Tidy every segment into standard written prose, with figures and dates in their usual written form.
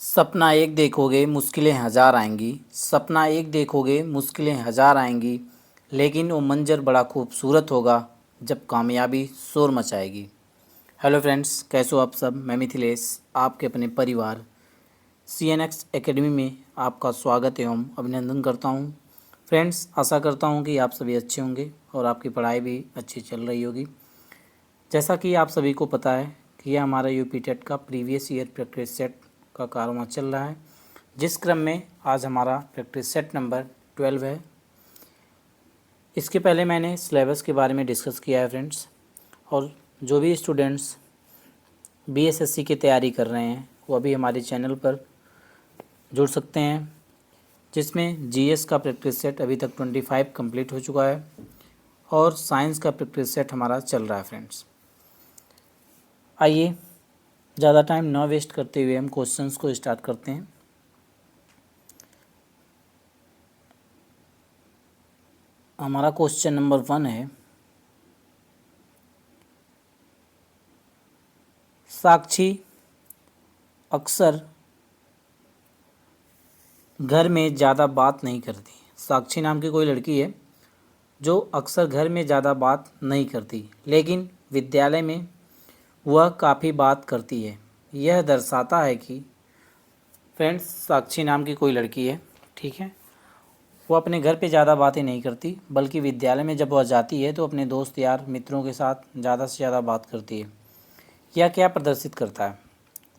सपना एक देखोगे मुश्किलें हज़ार आएंगी। सपना एक देखोगे मुश्किलें हज़ार आएंगी, लेकिन वो मंजर बड़ा खूबसूरत होगा जब कामयाबी शोर मचाएगी। हेलो फ्रेंड्स, कैसे हो आप सब। मैं मिथिलेश, आपके अपने परिवार CNX एकेडमी में आपका स्वागत एवं अभिनंदन करता हूं। फ्रेंड्स, आशा करता हूं कि आप सभी अच्छे होंगे और आपकी पढ़ाई भी अच्छी चल रही होगी। जैसा कि आप सभी को पता है कि यह हमारा यूपी टेट का प्रीवियस ईयर प्रैक्टिस सेट का कारनामा चल रहा है, जिस क्रम में आज हमारा प्रैक्टिस सेट नंबर 12 है। इसके पहले मैंने सिलेबस के बारे में डिस्कस किया है फ्रेंड्स, और जो भी स्टूडेंट्स BSSC की तैयारी कर रहे हैं वो अभी हमारे चैनल पर जुड़ सकते हैं, जिसमें GS का प्रैक्टिस सेट अभी तक 25 कंप्लीट हो चुका है और साइंस का प्रैक्टिस सेट हमारा चल रहा है फ्रेंड्स। आइए ज़्यादा टाइम ना वेस्ट करते हुए हम क्वेश्चंस को स्टार्ट करते हैं। हमारा क्वेश्चन नंबर 1 है, साक्षी अक्सर घर में ज़्यादा बात नहीं करती। साक्षी नाम की कोई लड़की है जो अक्सर घर में ज़्यादा बात नहीं करती, लेकिन विद्यालय में वह काफ़ी बात करती है। यह दर्शाता है कि फ्रेंड्स, साक्षी नाम की कोई लड़की है, ठीक है। वो अपने घर पे ज़्यादा बातें नहीं करती, बल्कि विद्यालय में जब वह जाती है तो अपने दोस्त यार मित्रों के साथ ज़्यादा से ज़्यादा बात करती है। यह क्या प्रदर्शित करता है?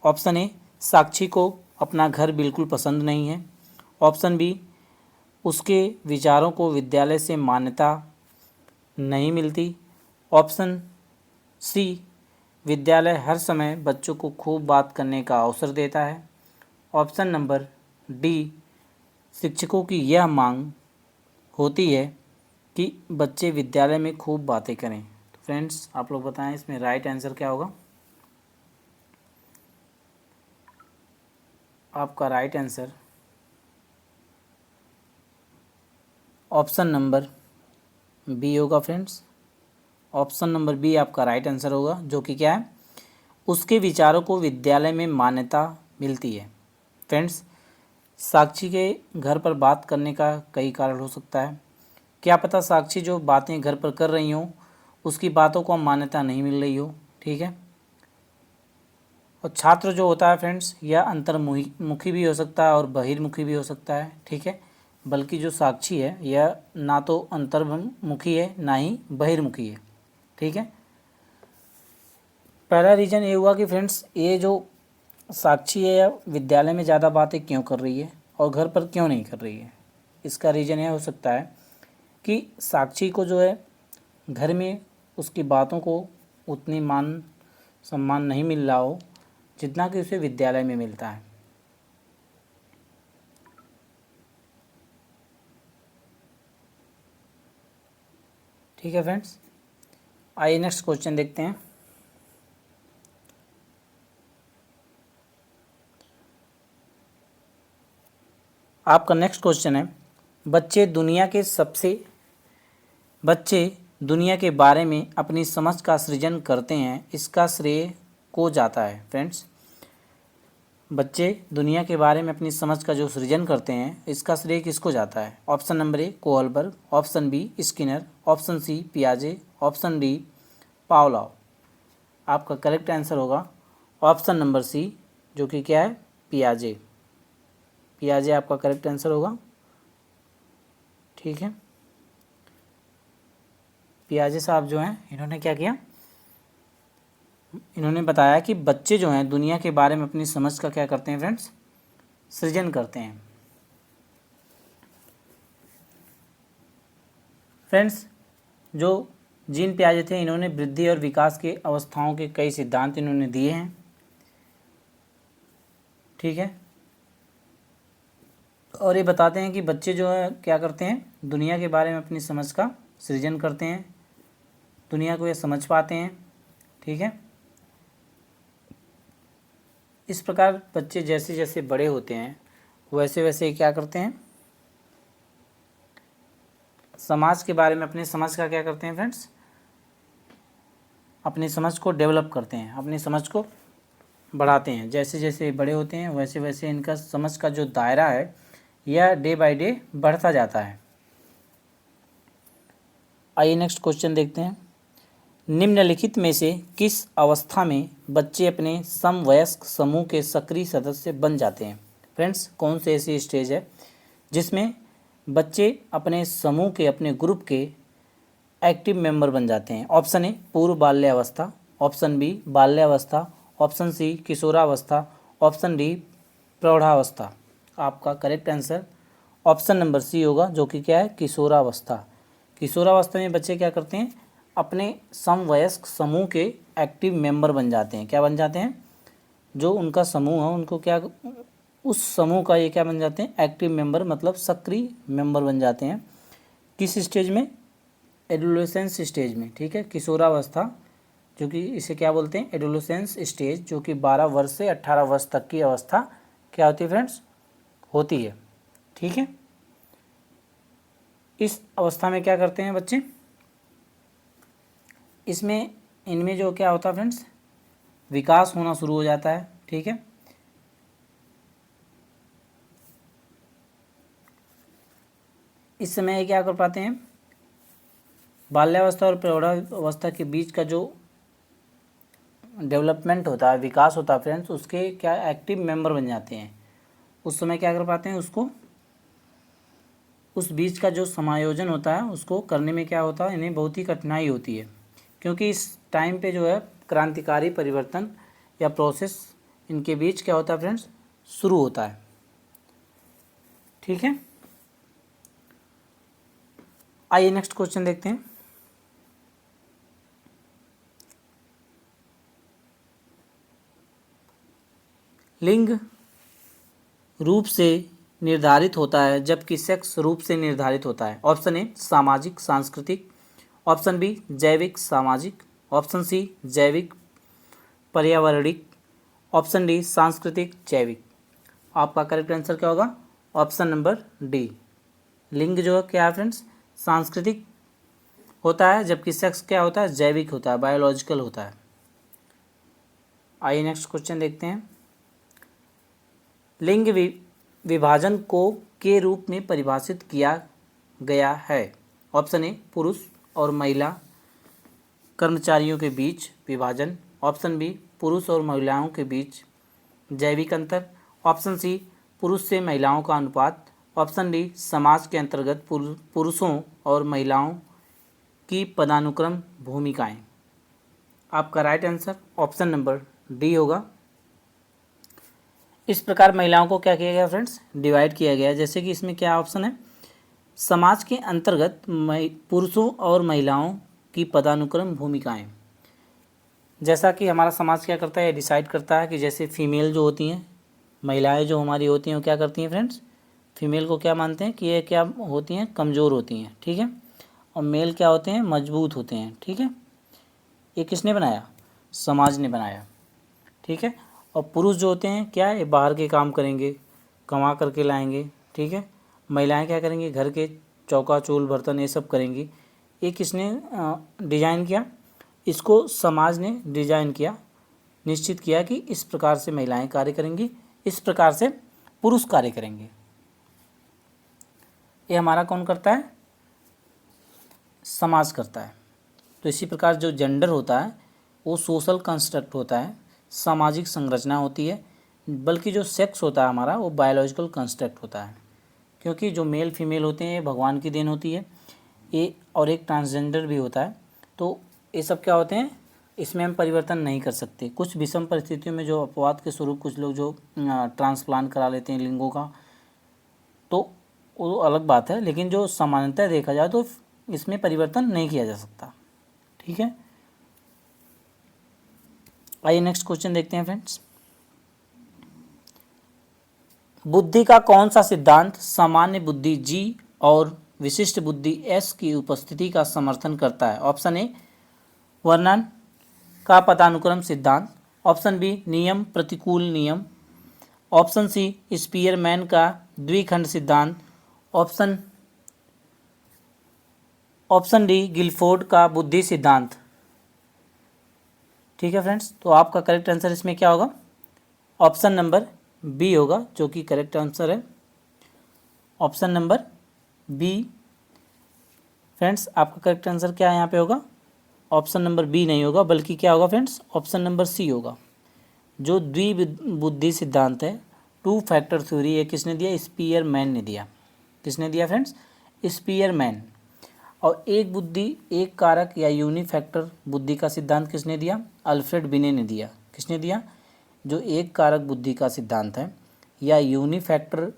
ऑप्शन ए, साक्षी को अपना घर बिल्कुल पसंद नहीं है। ऑप्शन बी, उसके विचारों को विद्यालय से मान्यता नहीं मिलती। ऑप्शन सी, विद्यालय हर समय बच्चों को खूब बात करने का अवसर देता है। ऑप्शन नंबर डी, शिक्षकों की यह मांग होती है कि बच्चे विद्यालय में खूब बातें करें। तो फ्रेंड्स, आप लोग बताएं इसमें राइट आंसर क्या होगा। आपका right answer option number B होगा फ्रेंड्स। ऑप्शन नंबर बी आपका राइट आंसर होगा, जो कि क्या है, उसके विचारों को विद्यालय में मान्यता मिलती है। फ्रेंड्स, साक्षी के घर पर बात करने का कई कारण हो सकता है। क्या पता साक्षी जो बातें घर पर कर रही हों उसकी बातों को मान्यता नहीं मिल रही हो, ठीक है। और छात्र जो होता है फ्रेंड्स, यह अंतर्मुखी भी हो सकता है और बहिर्मुखी भी हो सकता है, ठीक है। बल्कि जो साक्षी है यह ना तो अंतर्मुखी है ना ही बहिर्मुखी है, ठीक है। पहला रीज़न ये हुआ कि फ्रेंड्स, ये जो साक्षी है यह विद्यालय में ज़्यादा बातें क्यों कर रही है और घर पर क्यों नहीं कर रही है। इसका रीज़न यह हो सकता है कि साक्षी को जो है घर में उसकी बातों को उतनी मान सम्मान नहीं मिल रहा हो जितना कि उसे विद्यालय में मिलता है। ठीक है फ्रेंड्स, आइए नेक्स्ट क्वेश्चन देखते हैं। आपका नेक्स्ट क्वेश्चन है, बच्चे दुनिया के बारे में अपनी समझ का सृजन करते हैं, इसका श्रेय को जाता है। फ्रेंड्स, बच्चे दुनिया के बारे में अपनी समझ का जो सृजन करते हैं इसका श्रेय किसको जाता है? Option number A Kohlberg, option B Skinner, option C पियाजे, ऑप्शन डी पावलोव। आपका करेक्ट आंसर होगा ऑप्शन नंबर सी, जो कि क्या है, पियाजे। पियाजे आपका करेक्ट आंसर होगा, ठीक है। पियाजे साहब जो हैं इन्होंने क्या किया, इन्होंने बताया कि बच्चे जो हैं दुनिया के बारे में अपनी समझ का क्या करते हैं फ्रेंड्स, सृजन करते हैं। फ्रेंड्स, जो जीन पियाजे थे इन्होंने वृद्धि और विकास के अवस्थाओं के कई सिद्धांत इन्होंने दिए हैं, ठीक है। और ये बताते हैं कि बच्चे जो है क्या करते हैं, दुनिया के बारे में अपनी समझ का सृजन करते हैं, दुनिया को ये समझ पाते हैं, ठीक है। इस प्रकार बच्चे जैसे जैसे बड़े होते हैं वैसे वैसे क्या करते हैं, समाज के बारे में अपनी समझ का क्या करते हैं फ्रेंड्स, अपनी समझ को डेवलप करते हैं, अपनी समझ को बढ़ाते हैं। जैसे जैसे बड़े होते हैं वैसे वैसे इनका समझ का जो दायरा है यह डे बाय डे बढ़ता जाता है। आइए नेक्स्ट क्वेश्चन देखते हैं। निम्नलिखित में से किस अवस्था में बच्चे अपने समवयस्क समूह के सक्रिय सदस्य बन जाते हैं? फ्रेंड्स, कौन सी ऐसी स्टेज है जिसमें बच्चे अपने समूह के, अपने ग्रुप के एक्टिव मेंबर बन जाते हैं? ऑप्शन ए पूर्व बाल्यावस्था, ऑप्शन बी बाल्यावस्था, ऑप्शन सी किशोरावस्था, ऑप्शन डी प्रौढ़ावस्था। आपका correct answer option number C होगा, जो कि क्या है, किशोरावस्था। किशोरावस्था में बच्चे क्या करते हैं, अपने समवयस्क समूह के एक्टिव मेंबर बन जाते हैं। क्या बन जाते हैं? जो उनका समूह है उनको क्या, उस समूह का ये क्या बन जाते हैं, एक्टिव मेंबर, मतलब सक्रिय मेंबर बन जाते हैं। किस स्टेज में? एडोलेसेंस स्टेज में। ठीक है, किशोरावस्था, जो कि इसे क्या बोलते हैं, एडोलेसेंस स्टेज, जो कि 12 वर्ष से 18 वर्ष तक की अवस्था क्या होती है फ्रेंड्स, होती है। ठीक है, इस अवस्था में क्या करते हैं बच्चे, इसमें इनमें जो क्या होता है फ्रेंड्स, विकास होना शुरू हो जाता है। ठीक है, इस समय क्या कर पाते हैं, बाल्यावस्था और प्रौढ़ावस्था के बीच का जो डेवलपमेंट होता है, विकास होता है फ्रेंड्स, उसके क्या एक्टिव मेंबर बन जाते हैं। उस समय क्या कर पाते हैं, उसको, उस बीच का जो समायोजन होता है उसको करने में क्या होता है, इन्हें बहुत ही कठिनाई होती है, क्योंकि इस टाइम पे जो है क्रांतिकारी परिवर्तन या प्रोसेस इनके बीच क्या होता है फ्रेंड्स, शुरू होता है। ठीक है, आइए नेक्स्ट क्वेश्चन देखते हैं। लिंग रूप से निर्धारित होता है जबकि सेक्स रूप से निर्धारित होता है। ऑप्शन ए सामाजिक सांस्कृतिक, ऑप्शन बी जैविक सामाजिक, ऑप्शन सी जैविक पर्यावरणिक, ऑप्शन डी सांस्कृतिक जैविक। आपका करेक्ट आंसर क्या होगा? Option number D. लिंग जो है क्या है फ्रेंड्स, सांस्कृतिक होता है, जबकि सेक्स क्या होता है, जैविक होता है, बायोलॉजिकल होता है। आइए नेक्स्ट क्वेश्चन देखते हैं। लिंग विभाजन को के रूप में परिभाषित किया गया है। ऑप्शन ए पुरुष और महिला कर्मचारियों के बीच विभाजन, ऑप्शन बी पुरुष और महिलाओं के बीच जैविक अंतर, ऑप्शन सी पुरुष से महिलाओं का अनुपात, ऑप्शन डी समाज के अंतर्गत पुरुषों और महिलाओं की पदानुक्रम भूमिकाएं। आपका right answer option number D होगा। इस प्रकार महिलाओं को क्या किया गया फ्रेंड्स, डिवाइड किया गया। जैसे कि इसमें क्या ऑप्शन है, समाज के अंतर्गत पुरुषों और महिलाओं की पदानुक्रम भूमिकाएं। जैसा कि हमारा समाज क्या करता है, डिसाइड करता है कि जैसे फीमेल जो होती हैं, महिलाएं जो हमारी होती हैं, वो क्या करती हैं फ्रेंड्स, फीमेल को क्या मानते हैं कि ये क्या होती हैं, कमज़ोर होती हैं। ठीक है, और मेल क्या होते हैं, मजबूत होते हैं। ठीक है, ये किसने बनाया, समाज ने बनाया। ठीक है, और पुरुष जो होते हैं क्या, ये बाहर के काम करेंगे, कमा करके लाएंगे। ठीक है, महिलाएं क्या करेंगी, घर के चौका चूल बर्तन ये सब करेंगी। ये किसने डिजाइन किया, इसको समाज ने डिजाइन किया, निश्चित किया कि इस प्रकार से महिलाएं कार्य करेंगी, इस प्रकार से पुरुष कार्य करेंगे। ये हमारा कौन करता है, समाज करता है। तो इसी प्रकार जो जेंडर होता है वो सोशल कंस्ट्रक्ट होता है, सामाजिक संरचना होती है, बल्कि जो सेक्स होता है हमारा वो बायोलॉजिकल कंस्ट्रक्ट होता है, क्योंकि जो मेल फीमेल होते हैं ये भगवान की देन होती है ये, और एक ट्रांसजेंडर भी होता है। तो ये सब क्या होते हैं, इसमें हम परिवर्तन नहीं कर सकते। कुछ विषम परिस्थितियों में जो अपवाद के स्वरूप कुछ लोग जो ट्रांसप्लांट करा लेते हैं लिंगों का, तो वो अलग बात है, लेकिन जो सामान्यतः देखा जाए तो इसमें परिवर्तन नहीं किया जा सकता। ठीक है, आइए नेक्स्ट क्वेश्चन देखते हैं फ्रेंड्स। बुद्धि का कौन सा सिद्धांत सामान्य बुद्धि जी और विशिष्ट बुद्धि एस की उपस्थिति का समर्थन करता है? ऑप्शन ए वर्णन का पदानुक्रम सिद्धांत, ऑप्शन बी नियम प्रतिकूल नियम, ऑप्शन सी स्पीयरमैन का द्विखंड सिद्धांत, ऑप्शन डी गिलफोर्ड का बुद्धि सिद्धांत। ठीक है फ्रेंड्स, तो आपका करेक्ट आंसर इसमें क्या होगा, ऑप्शन नंबर बी होगा जो कि करेक्ट आंसर है। Option number B. फ्रेंड्स आपका करेक्ट आंसर क्या है यहाँ पे होगा? ऑप्शन नंबर बी नहीं होगा, बल्कि क्या होगा फ्रेंड्स? ऑप्शन नंबर सी होगा। जो द्विबुद्धि सिद्धांत है, टू फैक्टर थ्योरी, ये किसने दिया? स्पीयरमैन ने दिया। किसने दिया फ्रेंड्स? स्पीयरमैन। और एक बुद्धि एक कारक या यूनिफैक्टर बुद्धि का सिद्धांत किसने दिया? अल्फ्रेड बिने ने दिया। किसने दिया? जो एक कारक बुद्धि का सिद्धांत है या यूनिफैक्टर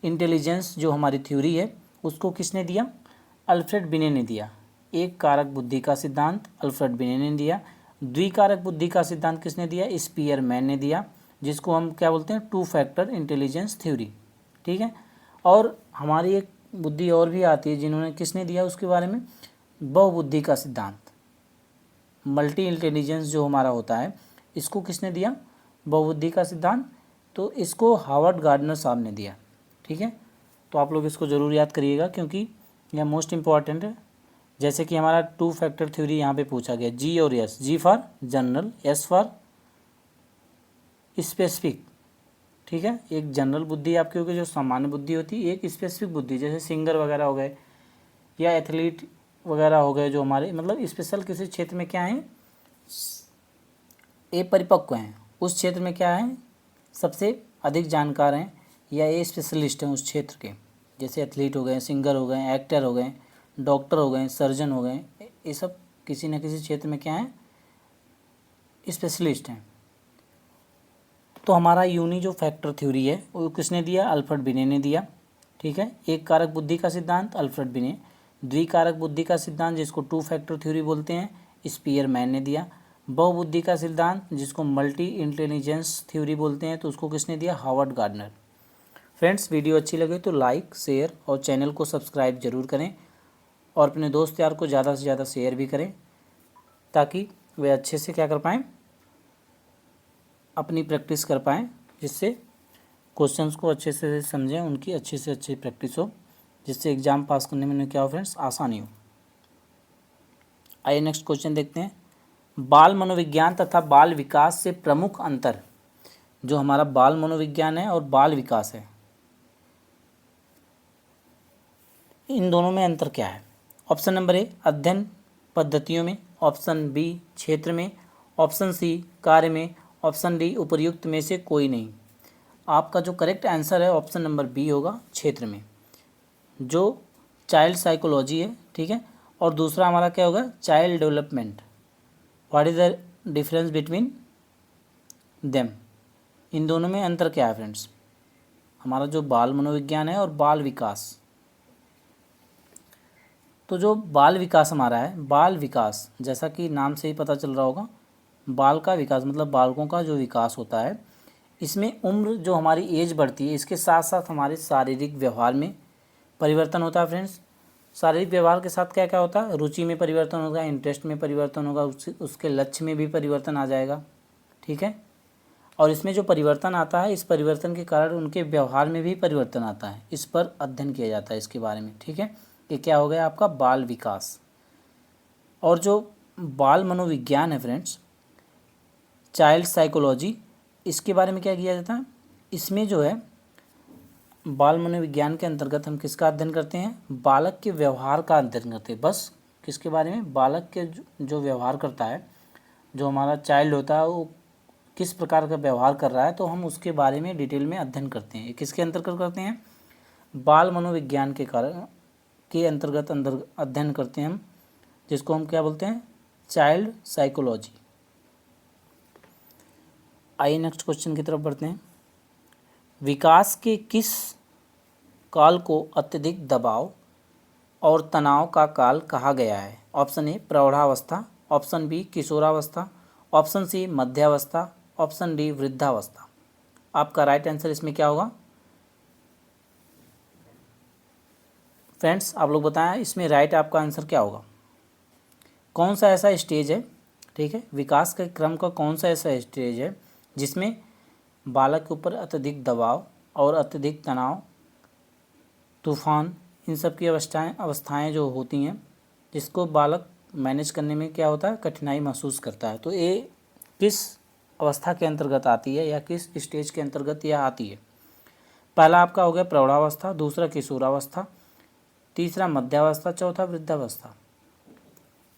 इंटेलिजेंस जो हमारी थ्योरी है, उसको किसने दिया? अल्फ्रेड बिने ने दिया। एक कारक बुद्धि का सिद्धांत अल्फ्रेड बिने ने दिया। द्विकारक बुद्धि का सिद्धांत किसने दिया? स्पीयरमैन ने दिया, जिसको हम क्या बोलते हैं? Two factor intelligence theory. ठीक है। और हमारी एक बुद्धि और भी आती है जिन्होंने किसने दिया उसके बारे में? बहुबुद्धि का सिद्धांत, मल्टी इंटेलिजेंस जो हमारा होता है, इसको किसने दिया? बहुबुद्धि का सिद्धांत। तो इसको हार्वर्ड गार्डनर साहब ने दिया। ठीक है। तो आप लोग इसको ज़रूर याद करिएगा क्योंकि यह मोस्ट इम्पॉर्टेंट है। जैसे कि हमारा टू फैक्टर थ्योरी यहाँ पे पूछा गया, जी और S, G for general, S for specific. ठीक है। एक जनरल बुद्धि आपकी होगी जो सामान्य बुद्धि होती है, एक स्पेसिफिक बुद्धि जैसे सिंगर वगैरह हो गए या एथलीट वगैरह हो गए जो हमारे मतलब स्पेशल किसी क्षेत्र में क्या है, ये परिपक्व हैं, उस क्षेत्र में क्या है, सबसे अधिक जानकार हैं या ये स्पेशलिस्ट हैं उस क्षेत्र के। जैसे एथलीट हो गए, सिंगर हो गए, एक्टर हो गए, डॉक्टर हो गए, सर्जन हो गए, ये सब किसी न किसी क्षेत्र में क्या है, स्पेशलिस्ट हैं। तो हमारा यूनी जो फैक्टर थ्योरी है वो किसने दिया? अल्फ्रेड बिने ने दिया। ठीक है। एक कारक बुद्धि का सिद्धांत अल्फ्रेड बिने। द्विकारक बुद्धि का सिद्धांत जिसको टू फैक्टर थ्योरी बोलते हैं, स्पीयरमैन ने दिया। बहुबुद्धि का सिद्धांत जिसको मल्टी इंटेलिजेंस थ्योरी बोलते हैं, तो उसको किसने दिया? Harvard gardener. फ्रेंड्स वीडियो अच्छी लगे तो लाइक, शेयर और चैनल को सब्सक्राइब जरूर करें और अपने दोस्त यार को ज़्यादा से ज़्यादा शेयर भी करें ताकि वे अच्छे से क्या कर पाएँ, अपनी प्रैक्टिस कर पाएँ, जिससे क्वेश्चंस को अच्छे से समझें, उनकी अच्छी से अच्छी प्रैक्टिस हो, जिससे एग्ज़ाम पास करने में क्या हो फ्रेंड्स, आसानी हो। आइए नेक्स्ट क्वेश्चन देखते हैं। बाल मनोविज्ञान तथा बाल विकास से प्रमुख अंतर। जो हमारा बाल मनोविज्ञान है और बाल विकास है, इन दोनों में अंतर क्या है? ऑप्शन नंबर ए अध्ययन पद्धतियों में, ऑप्शन बी क्षेत्र में, ऑप्शन सी कार्य में, ऑप्शन डी उपर्युक्त में से कोई नहीं। आपका जो करेक्ट आंसर है ऑप्शन नंबर बी होगा, क्षेत्र में, जो चाइल्ड साइकोलॉजी है। ठीक है। और दूसरा हमारा क्या होगा? Child development. What is the difference between them? इन दोनों में अंतर क्या है फ्रेंड्स? हमारा जो बाल मनोविज्ञान है और बाल विकास। तो जो बाल विकास हमारा है, बाल विकास जैसा कि नाम से ही पता चल रहा होगा, बाल का विकास मतलब बालकों का जो विकास होता है, इसमें उम्र जो हमारी एज बढ़ती है, इसके साथ साथ हमारे शारीरिक व्यवहार में परिवर्तन होता है फ्रेंड्स। शारीरिक व्यवहार के साथ क्या क्या होता है? रुचि में परिवर्तन होगा, इंटरेस्ट में परिवर्तन होगा, उसके लक्ष्य में भी परिवर्तन आ जाएगा। ठीक है। और इसमें जो परिवर्तन आता है, इस परिवर्तन के कारण उनके व्यवहार में भी परिवर्तन आता है। इस पर अध्ययन किया जाता है इसके बारे में। ठीक है। ये क्या हो गया आपका? बाल विकास। और जो बाल मनोविज्ञान है फ्रेंड्स, चाइल्ड साइकोलॉजी, इसके बारे में क्या किया जाता है? इसमें जो है बाल मनोविज्ञान के अंतर्गत हम किसका अध्ययन करते हैं? बालक के व्यवहार का अध्ययन करते हैं। बस किसके बारे में? बालक के जो व्यवहार करता है, जो हमारा चाइल्ड होता है, वो किस प्रकार का व्यवहार कर रहा है, तो हम उसके बारे में डिटेल में अध्ययन करते हैं। किसके अंतर्गत करते हैं? बाल मनोविज्ञान के कारण के अंतर्गत अध्ययन करते हैं हम, जिसको हम क्या बोलते हैं? Child psychology. आइए नेक्स्ट क्वेश्चन की तरफ बढ़ते हैं। विकास के किस काल को अत्यधिक दबाव और तनाव का काल कहा गया है? ऑप्शन ए प्रौढ़ावस्था, ऑप्शन बी किशोरावस्था, ऑप्शन सी मध्यावस्था, ऑप्शन डी वृद्धावस्था। आपका राइट आंसर इसमें क्या होगा फ्रेंड्स? आप लोग बताएं इसमें राइट आपका आंसर क्या होगा? कौन सा ऐसा स्टेज है, ठीक है, विकास के क्रम का कौन सा ऐसा स्टेज है जिसमें बालक के ऊपर अत्यधिक दबाव और अत्यधिक तनाव, तूफान, इन सब की अवस्थाएं जो होती हैं, जिसको बालक मैनेज करने में क्या होता है? कठिनाई महसूस करता है। तो ये किस अवस्था के अंतर्गत आती है या किस स्टेज के अंतर्गत यह आती है। पहला आपका हो गया प्रौढ़ावस्था, दूसरा किशोरावस्था, तीसरा मध्यावस्था, चौथा वृद्धावस्था।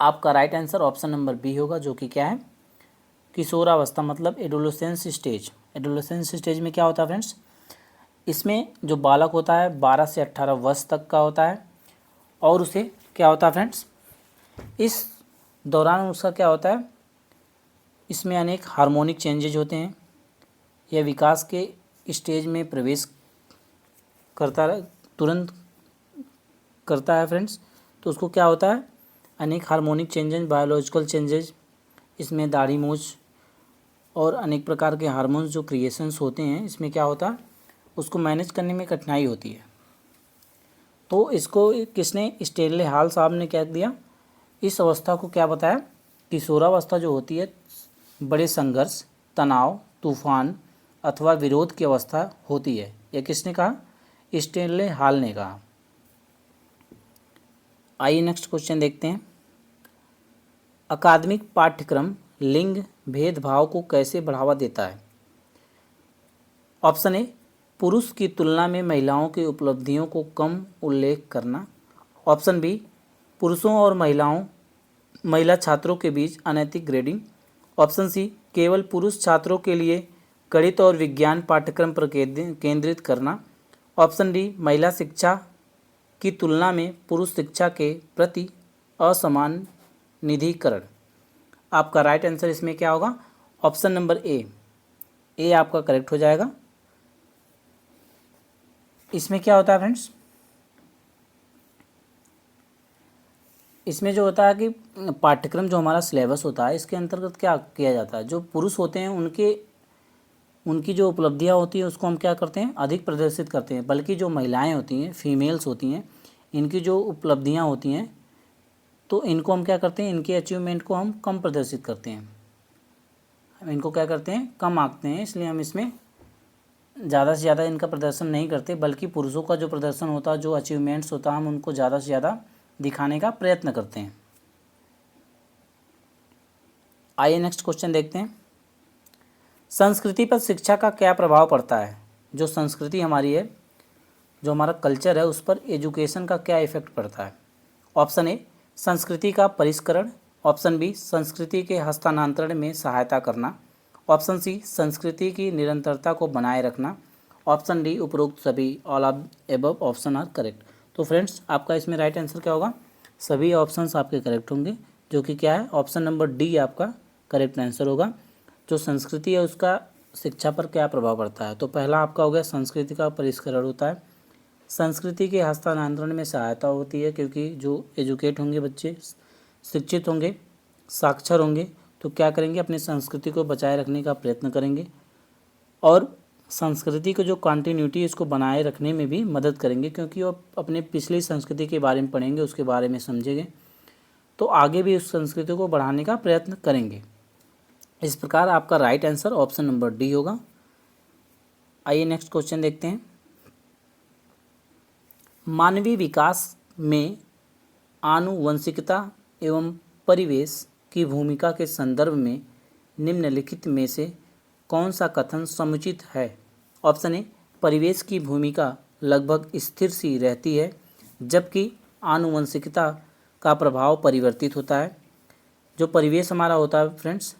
आपका right answer option number B होगा, जो कि क्या है, किशोरावस्था मतलब एडोलेसेंस स्टेज। एडोलेसेंस स्टेज में क्या होता है फ्रेंड्स, इसमें जो बालक होता है 12 से 18 वर्ष तक का होता है और उसे क्या होता है फ्रेंड्स, इस दौरान उसका क्या होता है, इसमें अनेक हार्मोनिक चेंजेज होते हैं। यह विकास के स्टेज में प्रवेश तुरंत करता है फ्रेंड्स। तो उसको क्या होता है, अनेक हार्मोनिक चेंजेज, बायोलॉजिकल चेंजेज, इसमें दाढ़ी मूंछ और अनेक प्रकार के हार्मोन्स जो क्रिएशंस होते हैं, इसमें क्या होता है, उसको मैनेज करने में कठिनाई होती है। तो इसको किसने, स्टेनले हॉल साहब ने क्या दिया, इस अवस्था को क्या बताया, किशोरावस्था जो होती है बड़े संघर्ष, तनाव, तूफान अथवा विरोध की अवस्था होती है। यह किसने कहा, स्टेनले हॉल ने कहा। आइए नेक्स्ट क्वेश्चन देखते हैं। अकादमिक पाठ्यक्रम लिंग भेदभाव को कैसे बढ़ावा देता है। ऑप्शन ए, पुरुष की तुलना में महिलाओं की उपलब्धियों को कम उल्लेख करना। ऑप्शन बी, पुरुषों और महिला छात्रों के बीच अनैतिक ग्रेडिंग। ऑप्शन सी, केवल पुरुष छात्रों के लिए गणित और विज्ञान पाठ्यक्रम पर केंद्रित करना। ऑप्शन डी, महिला शिक्षा की तुलना में पुरुष शिक्षा के प्रति असमान निधिकरण। आपका राइट आंसर इसमें क्या होगा, ऑप्शन नंबर ए आपका करेक्ट हो जाएगा। इसमें क्या होता है फ्रेंड्स, इसमें जो होता है कि पाठ्यक्रम जो हमारा सिलेबस होता है, इसके अंतर्गत क्या किया जाता है, जो पुरुष होते हैं उनकी जो उपलब्धियां होती हैं उसको हम क्या करते हैं, अधिक प्रदर्शित करते हैं, बल्कि जो महिलाएं होती हैं, फीमेल्स होती हैं, इनकी जो उपलब्धियां होती हैं तो इनको हम क्या करते हैं, इनके अचीवमेंट को हम कम प्रदर्शित करते हैं, हम इनको क्या करते हैं, कम आंकते हैं। इसलिए हम इसमें ज़्यादा से ज़्यादा इनका प्रदर्शन नहीं करते, बल्कि पुरुषों का जो प्रदर्शन होता है, जो अचीवमेंट्स होता है, हम उनको ज़्यादा से ज़्यादा दिखाने का प्रयत्न करते हैं। आइए नेक्स्ट क्वेश्चन देखते हैं। संस्कृति पर शिक्षा का क्या प्रभाव पड़ता है। जो संस्कृति हमारी है, जो हमारा कल्चर है, उस पर एजुकेशन का क्या इफेक्ट पड़ता है। ऑप्शन ए, संस्कृति का परिष्करण। ऑप्शन बी, संस्कृति के हस्तांतरण में सहायता करना। ऑप्शन सी, संस्कृति की निरंतरता को बनाए रखना। ऑप्शन डी, उपरोक्त सभी, all of above option are correct. तो फ्रेंड्स आपका इसमें राइट आंसर क्या होगा, सभी ऑप्शंस आपके करेक्ट होंगे, जो कि क्या है, ऑप्शन नंबर डी आपका करेक्ट आंसर होगा। जो संस्कृति है उसका शिक्षा पर क्या प्रभाव पड़ता है। तो पहला आपका हो गया, संस्कृति का परिष्करण होता है, संस्कृति के हस्तांतरण में सहायता होती है, क्योंकि जो एजुकेट होंगे बच्चे, शिक्षित होंगे, साक्षर होंगे, तो क्या करेंगे, अपनी संस्कृति को बचाए रखने का प्रयत्न करेंगे और संस्कृति को जो कंटिन्यूटी इसको बनाए रखने में भी मदद करेंगे, क्योंकि वो अपने पिछली संस्कृति के बारे में पढ़ेंगे, उसके बारे में समझेंगे, तो आगे भी उस संस्कृति को बढ़ाने का प्रयत्न करेंगे। इस प्रकार आपका right answer option number D होगा। आइए नेक्स्ट क्वेश्चन देखते हैं। मानवीय विकास में आनुवंशिकता एवं परिवेश की भूमिका के संदर्भ में निम्नलिखित में से कौन सा कथन समुचित है। ऑप्शन ए, परिवेश की भूमिका लगभग स्थिर सी रहती है, जबकि आनुवंशिकता का प्रभाव परिवर्तित होता है। जो परिवेश हमारा होता है फ्रेंड्स,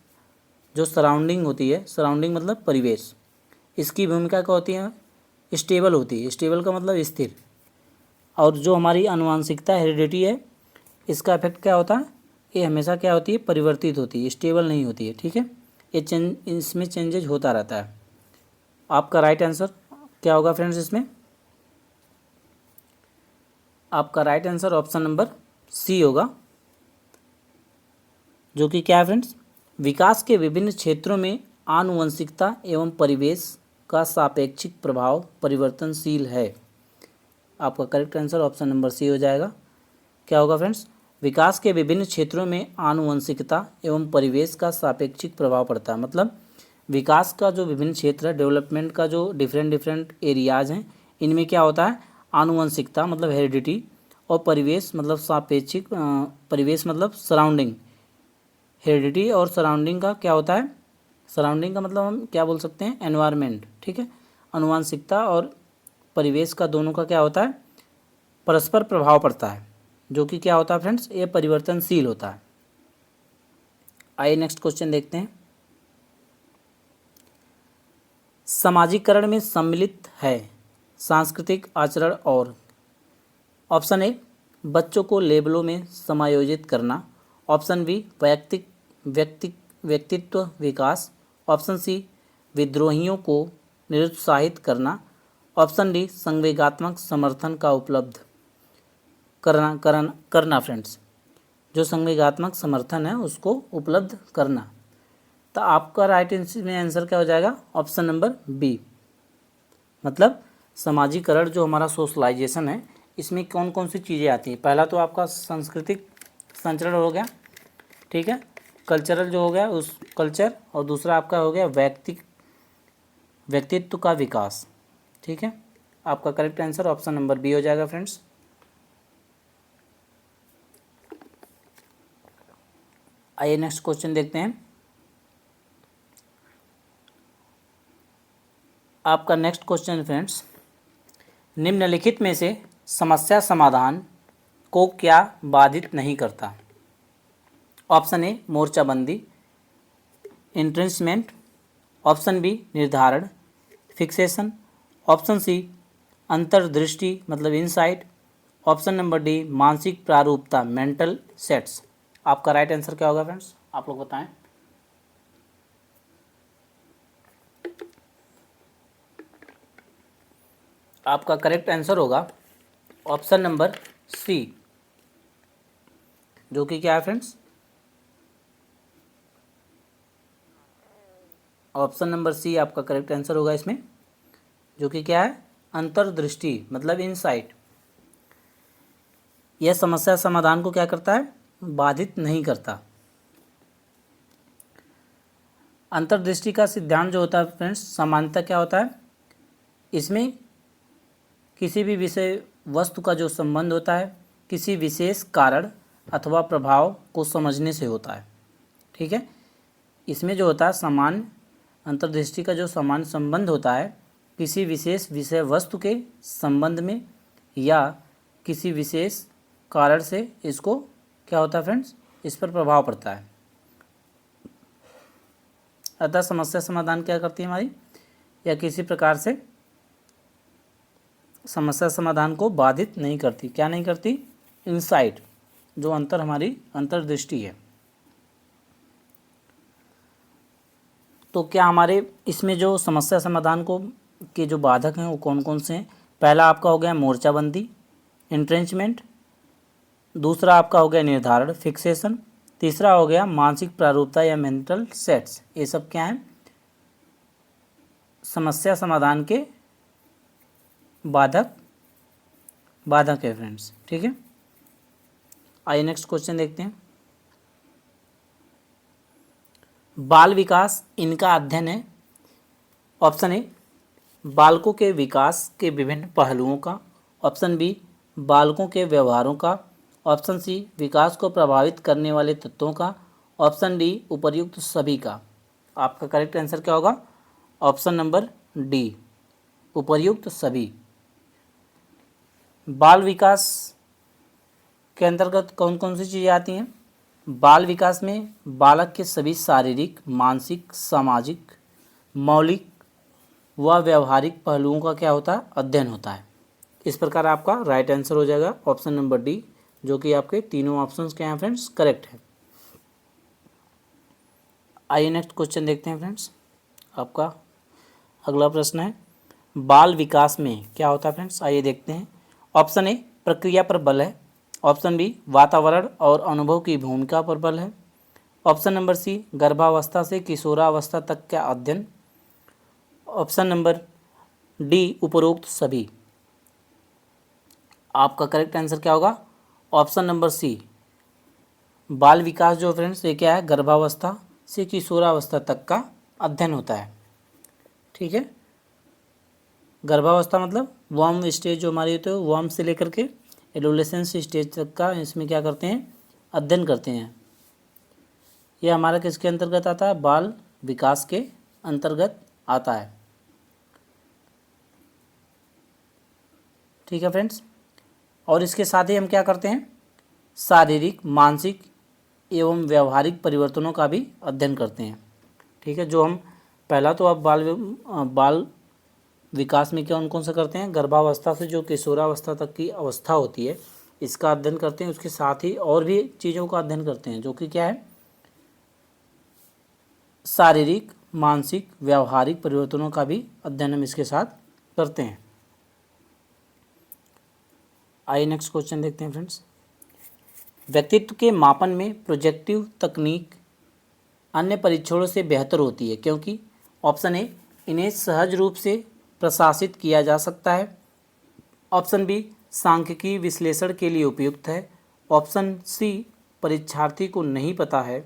जो सराउंडिंग होती है, सराउंडिंग मतलब परिवेश, इसकी भूमिका क्या होती है, स्टेबल होती है। स्टेबल का मतलब स्थिर। और जो हमारी आनुवंशिकता हेरिडिटी है, इसका इफेक्ट क्या होता है, ये हमेशा क्या होती है, परिवर्तित होती है, स्टेबल नहीं होती है। ठीक है, ये इसमें चेंजेज होता रहता है। आपका राइट आंसर क्या होगा फ्रेंड्स, इसमें आपका right answer option number C होगा, जो कि क्या है फ्रेंड्स, विकास के विभिन्न क्षेत्रों में आनुवंशिकता एवं परिवेश का सापेक्षिक प्रभाव परिवर्तनशील है। आपका correct answer option number C हो जाएगा। क्या होगा फ्रेंड्स, विकास के विभिन्न क्षेत्रों में आनुवंशिकता एवं परिवेश का सापेक्षिक प्रभाव पड़ता है। मतलब विकास का जो विभिन्न क्षेत्र है, डेवलपमेंट का जो डिफरेंट एरियाज हैं, इनमें क्या होता है, आनुवंशिकता मतलब हेरिडिटी और परिवेश मतलब सापेक्षिक, परिवेश मतलब सराउंडिंग, हेरिडिटी और सराउंडिंग का क्या होता है, सराउंडिंग का मतलब हम क्या बोल सकते हैं, एनवायरनमेंट, ठीक है। आनुवंशिकता और परिवेश का दोनों का क्या होता है, परस्पर प्रभाव पड़ता है, जो कि क्या होता है फ्रेंड्स, ये परिवर्तनशील होता है। आइए नेक्स्ट क्वेश्चन देखते हैं। सामाजिकरण में सम्मिलित है सांस्कृतिक आचरण और ऑप्शन ए बच्चों को लेबलों में समायोजित करना, ऑप्शन बी व्यक्तित्व विकास, ऑप्शन सी विद्रोहियों को निरुत्साहित करना, ऑप्शन डी संवेगात्मक समर्थन का उपलब्ध करना फ्रेंड्स, जो संवेगात्मक समर्थन है उसको उपलब्ध करना। तो आपका राइट में आंसर क्या हो जाएगा, ऑप्शन नंबर बी। मतलब समाजीकरण जो हमारा सोशलाइजेशन है, इसमें कौन कौन सी चीज़ें आती हैं। पहला तो आपका सांस्कृतिक संचरण हो गया, ठीक है, कल्चरल जो हो गया उस कल्चर, और दूसरा आपका हो गया व्यक्तित्व का विकास, ठीक है। आपका correct answer option number B हो जाएगा फ्रेंड्स। आइए नेक्स्ट क्वेश्चन देखते हैं। आपका नेक्स्ट क्वेश्चन फ्रेंड्स, निम्नलिखित में से समस्या समाधान को क्या बाधित नहीं करता। ऑप्शन ए मोर्चाबंदी, इंट्रेंचमेंट, ऑप्शन बी निर्धारण फिक्सेशन, ऑप्शन सी अंतर्दृष्टि मतलब इनसाइट, ऑप्शन नंबर डी मानसिक प्रारूपता मेंटल सेट्स। आपका राइट आंसर क्या होगा फ्रेंड्स, आप लोग बताएं। आपका करेक्ट आंसर होगा ऑप्शन नंबर सी, जो कि क्या है फ्रेंड्स, ऑप्शन नंबर सी आपका करेक्ट आंसर होगा इसमें, जो कि क्या है, अंतर्दृष्टि मतलब इनसाइट। यह समस्या समाधान को क्या करता है, बाधित नहीं करता। अंतर्दृष्टि का सिद्धांत जो होता है फ्रेंड्स, सामान्यतः क्या होता है, इसमें किसी भी विषय वस्तु का जो संबंध होता है किसी विशेष कारण अथवा प्रभाव को समझने से होता है, ठीक है। इसमें जो होता है सामान्य अंतर्दृष्टि का जो सामान्य संबंध होता है किसी विशेष विषय वस्तु के संबंध में या किसी विशेष कारण से इसको क्या होता है फ्रेंड्स, इस पर प्रभाव पड़ता है। अतः समस्या समाधान क्या करती है हमारी, या किसी प्रकार से समस्या समाधान को बाधित नहीं करती। क्या नहीं करती, इनसाइट, जो हमारी अंतर्दृष्टि है। तो क्या हमारे इसमें जो समस्या समाधान को के जो बाधक हैं वो कौन कौन से हैं। पहला आपका हो गया मोर्चाबंदी इंट्रेंचमेंट, दूसरा आपका हो गया निर्धारण फिक्सेशन, तीसरा हो गया मानसिक प्रारूपता या मेंटल सेट्स। ये सब क्या हैं, समस्या समाधान के बाधक है फ्रेंड्स, ठीक है। आइए नेक्स्ट क्वेश्चन देखते हैं। बाल विकास इनका अध्ययन है। ऑप्शन ए बालकों के विकास के विभिन्न पहलुओं का, ऑप्शन बी बालकों के व्यवहारों का, ऑप्शन सी विकास को प्रभावित करने वाले तत्वों का, ऑप्शन डी उपर्युक्त सभी का। आपका करेक्ट आंसर क्या होगा, ऑप्शन नंबर डी उपर्युक्त सभी। बाल विकास के अंतर्गत कौन कौन सी चीज़ें आती हैं। बाल विकास में बालक के सभी शारीरिक मानसिक सामाजिक मौलिक व व्यवहारिक पहलुओं का क्या होता है, अध्ययन होता है। इस प्रकार आपका राइट आंसर हो जाएगा ऑप्शन नंबर डी, जो कि आपके तीनों ऑप्शंस क्या हैं फ्रेंड्स, करेक्ट है। आइए नेक्स्ट क्वेश्चन देखते हैं फ्रेंड्स। आपका अगला प्रश्न है बाल विकास में क्या होता है फ्रेंड्स, आइए देखते हैं। ऑप्शन ए प्रक्रिया पर बल है, ऑप्शन बी वातावरण और अनुभव की भूमिका पर बल है, ऑप्शन नंबर सी गर्भावस्था से किशोरावस्था तक का अध्ययन, ऑप्शन नंबर डी उपरोक्त सभी। आपका करेक्ट आंसर क्या होगा, ऑप्शन नंबर सी बाल विकास जो फ्रेंड्स ये क्या है, गर्भावस्था से किशोरावस्था तक का अध्ययन होता है, ठीक है। गर्भावस्था मतलब वर्म स्टेज जो हमारी होती है, वर्म से लेकर के एडोलेसेंस स्टेज तक का इसमें क्या करते हैं, अध्ययन करते हैं। यह हमारा किसके अंतर्गत आता है, बाल विकास के अंतर्गत आता है। ठीक है फ्रेंड्स, और इसके साथ ही हम क्या करते हैं, शारीरिक, मानसिक एवं व्यवहारिक परिवर्तनों का भी अध्ययन करते हैं। ठीक है, जो हम पहला तो अब बाल विकास में क्या कौन सा करते हैं, गर्भावस्था से जो किशोरावस्था तक की अवस्था होती है इसका अध्ययन करते हैं। उसके साथ ही और भी चीज़ों का अध्ययन करते हैं जो कि क्या है, शारीरिक, मानसिक, व्यवहारिक परिवर्तनों का भी अध्ययन हम इसके साथ करते हैं। आइए नेक्स्ट क्वेश्चन देखते हैं फ्रेंड्स। व्यक्तित्व के मापन में प्रोजेक्टिव तकनीक अन्य परीक्षणों से बेहतर होती है क्योंकि ऑप्शन ए, इन्हें सहज रूप से प्रशासित किया जा सकता है। ऑप्शन बी, सांख्यिकीय विश्लेषण के लिए उपयुक्त है। ऑप्शन सी, परीक्षार्थी को नहीं पता है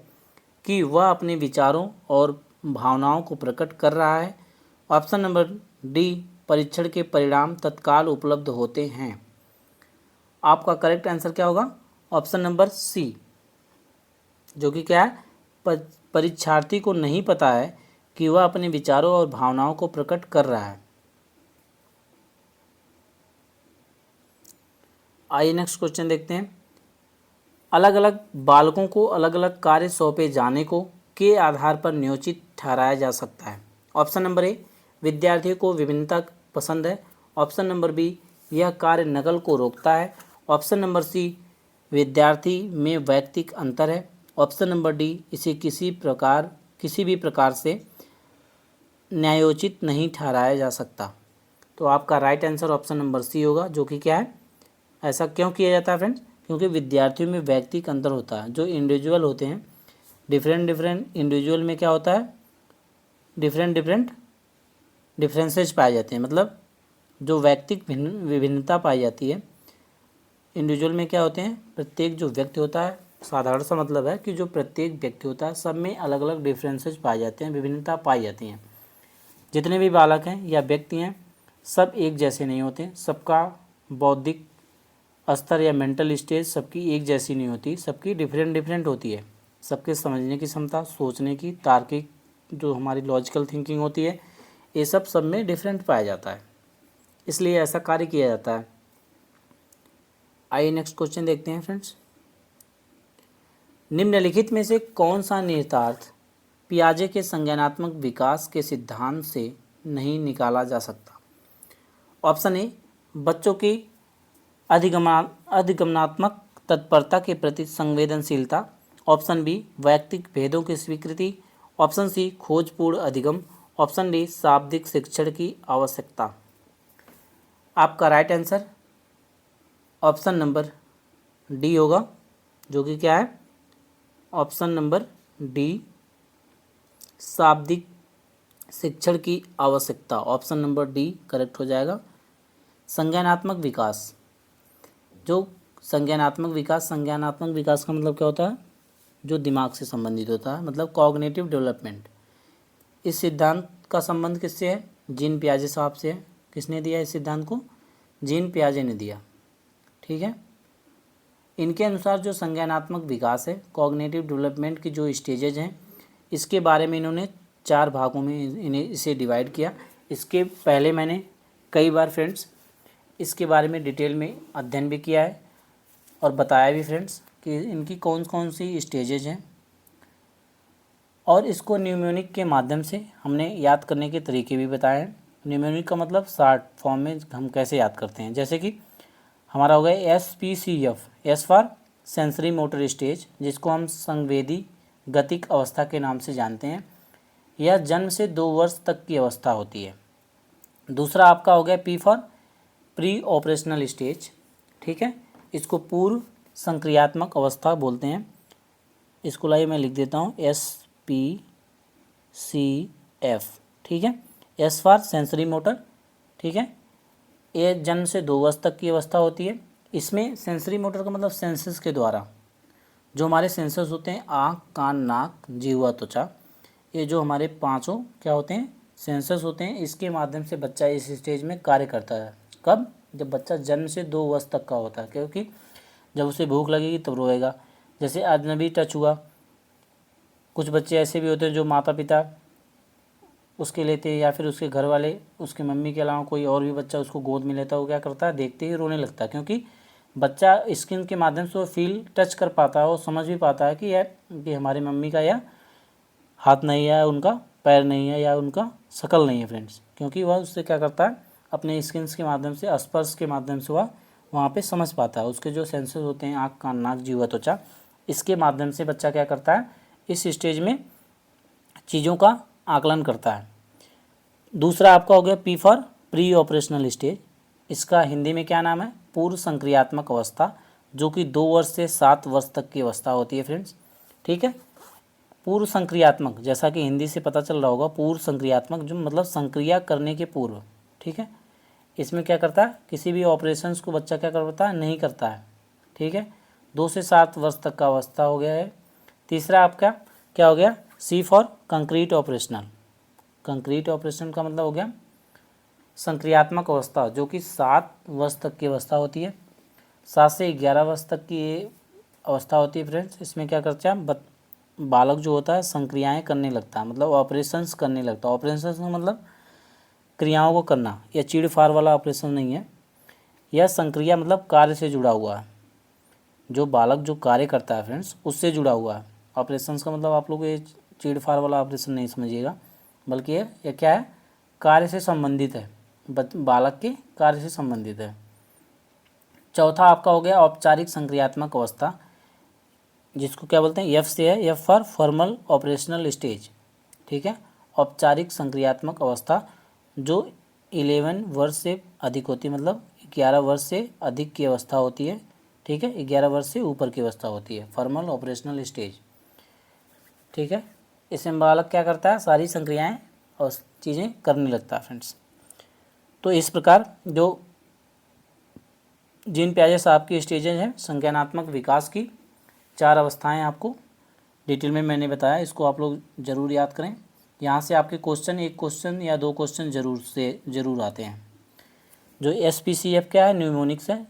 कि वह अपने विचारों और भावनाओं को प्रकट कर रहा है। ऑप्शन नंबर डी, परीक्षण के परिणाम तत्काल उपलब्ध होते हैं। आपका करेक्ट आंसर क्या होगा, ऑप्शन नंबर सी, जो कि क्या है, परीक्षार्थी को नहीं पता है कि वह अपने विचारों और भावनाओं को प्रकट कर रहा है। आइए नेक्स्ट क्वेश्चन देखते हैं। अलग अलग बालकों को अलग अलग कार्य सौंपे जाने को के आधार पर नियोजित ठहराया जा सकता है। ऑप्शन नंबर ए, विद्यार्थियों को विभिन्नता पसंद है। ऑप्शन नंबर बी, यह कार्य नकल को रोकता है। ऑप्शन नंबर सी, विद्यार्थी में वैयक्तिक अंतर है। ऑप्शन नंबर डी, इसे किसी भी प्रकार से न्यायोचित नहीं ठहराया जा सकता। तो आपका right answer option number C होगा, जो कि क्या है, ऐसा क्यों किया जाता है फ्रेंड्स, क्योंकि विद्यार्थियों में वैयक्तिक अंतर होता है। जो इंडिविजुअल होते हैं, डिफरेंट इंडिविजुअल में क्या होता है, डिफरेंट डिफरेंसेस पाए जाते हैं। मतलब जो वैयक्तिक विभिन्नता पाई जाती है इंडिविजुअल में क्या होते हैं, प्रत्येक जो व्यक्ति होता है, साधारण सा मतलब है कि जो प्रत्येक व्यक्ति होता है सब में अलग अलग डिफरेंसेस पाए जाते हैं, विभिन्नता पाई जाती हैं। जितने भी बालक हैं या व्यक्ति हैं सब एक जैसे नहीं होते, सबका बौद्धिक स्तर या मेंटल स्टेज सबकी एक जैसी नहीं होती, सबकी डिफरेंट होती है। सबके समझने की क्षमता, सोचने की, तार्किक जो हमारी लॉजिकल थिंकिंग होती है, ये सब में डिफरेंट पाया जाता है, इसलिए ऐसा कार्य किया जाता है। आइए नेक्स्ट क्वेश्चन देखते हैं फ्रेंड्स। निम्नलिखित में से कौन सा निहितार्थ पियाजे के संज्ञानात्मक विकास के सिद्धांत से नहीं निकाला जा सकता। ऑप्शन ए, बच्चों की अधिगमनात्मक तत्परता के प्रति संवेदनशीलता। ऑप्शन बी, वैयक्तिक भेदों की स्वीकृति। ऑप्शन सी, खोजपूर्ण अधिगम। ऑप्शन डी, शाब्दिक शिक्षण की आवश्यकता। आपका right answer option number D होगा, जो कि क्या है, ऑप्शन नंबर डी, शाब्दिक शिक्षण की आवश्यकता। ऑप्शन नंबर डी करेक्ट हो जाएगा। संज्ञानात्मक विकास, जो संज्ञानात्मक विकास का मतलब क्या होता है, जो दिमाग से संबंधित होता है, मतलब कॉग्निटिव डेवलपमेंट। इस सिद्धांत का संबंध किससे है, जीन पियाजे साहब से है। किसने दिया इस सिद्धांत को, जीन पियाजे ने दिया। ठीक है, इनके अनुसार जो संज्ञानात्मक विकास है, कॉग्निटिव डेवलपमेंट की जो स्टेजेज हैं, इसके बारे में इन्होंने 4 भागों में इसे डिवाइड किया। इसके पहले मैंने कई बार फ्रेंड्स इसके बारे में डिटेल में अध्ययन भी किया है और बताया भी फ्रेंड्स कि इनकी कौन कौन सी स्टेजेज हैं, और इसको न्यूमोनिक के माध्यम से हमने याद करने के तरीके भी बताए हैं। न्यूमोनिक का मतलब शॉर्ट फॉर्म में हम कैसे याद करते हैं, जैसे कि हमारा हो गया SPCF, S for sensory motor stage, जिसको हम संवेदी गतिक अवस्था के नाम से जानते हैं। यह जन्म से 2 वर्ष तक की अवस्था होती है। दूसरा आपका हो गया P for pre operational stage. ठीक है, इसको पूर्व संक्रियात्मक अवस्था बोलते हैं। इसको लाइए मैं लिख देता हूँ SPCF। ठीक है, S फॉर सेंसरी मोटर। ठीक है, ये जन्म से 2 वर्ष तक की अवस्था होती है। इसमें सेंसरी मोटर का मतलब सेंसस के द्वारा जो हमारे सेंसस होते हैं, आँख, कान, नाक, जिह्वा, त्वचा, ये जो हमारे 5 क्या होते हैं, सेंसस होते हैं। इसके माध्यम से बच्चा इस स्टेज में कार्य करता है। कब, जब बच्चा जन्म से 2 वर्ष तक का होता है, क्योंकि जब उसे भूख लगेगी तब रोएगा। जैसे अजनबी टच हुआ, कुछ बच्चे ऐसे भी होते हैं जो माता पिता उसके लेते या फिर उसके घर वाले, उसके मम्मी के अलावा कोई और भी बच्चा उसको गोद में लेता है, वो क्या करता है, देखते ही रोने लगता है, क्योंकि बच्चा स्किन के माध्यम से वो फील टच कर पाता है और समझ भी पाता है कि यार कि हमारी मम्मी का या हाथ नहीं है, उनका पैर नहीं है या उनका शक्ल नहीं है फ्रेंड्स, क्योंकि वह उससे क्या करता है, अपने स्किन्स के माध्यम से, स्पर्श के माध्यम से वह वहाँ पे समझ पाता है। उसके जो सेंसर्स होते हैं, आँख, कान, नाक, जीवा, त्वचा, इसके माध्यम से बच्चा क्या करता है, इस स्टेज में चीज़ों का आकलन करता है। दूसरा आपका हो गया P for pre operational stage. इसका हिंदी में क्या नाम है, पूर्व संक्रियात्मक अवस्था, जो कि 2 वर्ष से 7 वर्ष तक की अवस्था होती है फ्रेंड्स। ठीक है, पूर्व संक्रियात्मक, जैसा कि हिंदी से पता चल रहा होगा, पूर्व संक्रियात्मक जो मतलब संक्रिया करने के पूर्व। ठीक है, इसमें क्या करता है, किसी भी ऑपरेशंस को बच्चा क्या करता है, नहीं करता है। ठीक है, 2 से 7 वर्ष तक का अवस्था हो गया है। तीसरा आपका क्या हो गया, C for concrete operational. Concrete operation का मतलब हो गया संक्रियात्मक अवस्था, जो कि 7 वर्ष तक की अवस्था होती है। 7 से 11 वर्ष तक की ये अवस्था होती है फ्रेंड्स। इसमें क्या करता है, बालक जो होता है संक्रियाएं करने लगता है, मतलब ऑपरेशंस करने लगता है। ऑपरेशंस का मतलब क्रियाओं को करना, या चीड़ फाड़ वाला ऑपरेशन नहीं है। यह संक्रिया मतलब कार्य से जुड़ा हुआ है, जो बालक जो कार्य करता है फ्रेंड्स उससे जुड़ा हुआ है। ऑपरेशंस का मतलब आप लोग ये चीड़ फाड़ वाला ऑपरेशन नहीं समझिएगा, बल्कि ये क्या है, कार्य से संबंधित है, बालक के कार्य से संबंधित है। चौथा आपका हो गया औपचारिक संक्रियात्मक अवस्था, जिसको क्या बोलते हैं, एफ से है, F for formal operational stage. ठीक है, औपचारिक संक्रियात्मक अवस्था जो 11 वर्ष से अधिक होती है, मतलब 11 वर्ष से अधिक की अवस्था होती है। ठीक है, 11 वर्ष से ऊपर की अवस्था होती है, फॉर्मल ऑपरेशनल स्टेज। ठीक है, इसमें बालक क्या करता है, सारी संक्रियाएं और चीज़ें करने लगता है फ्रेंड्स। तो इस प्रकार जो जीन पियाजे साहब की स्टेजेज हैं संज्ञानात्मक विकास की, 4 अवस्थाएं आपको डिटेल में मैंने बताया, इसको आप लोग ज़रूर याद करें। यहाँ से आपके क्वेश्चन, एक क्वेश्चन या 2 क्वेश्चन ज़रूर आते हैं। जो SPCF क्या है, न्यूमोनिक्स है।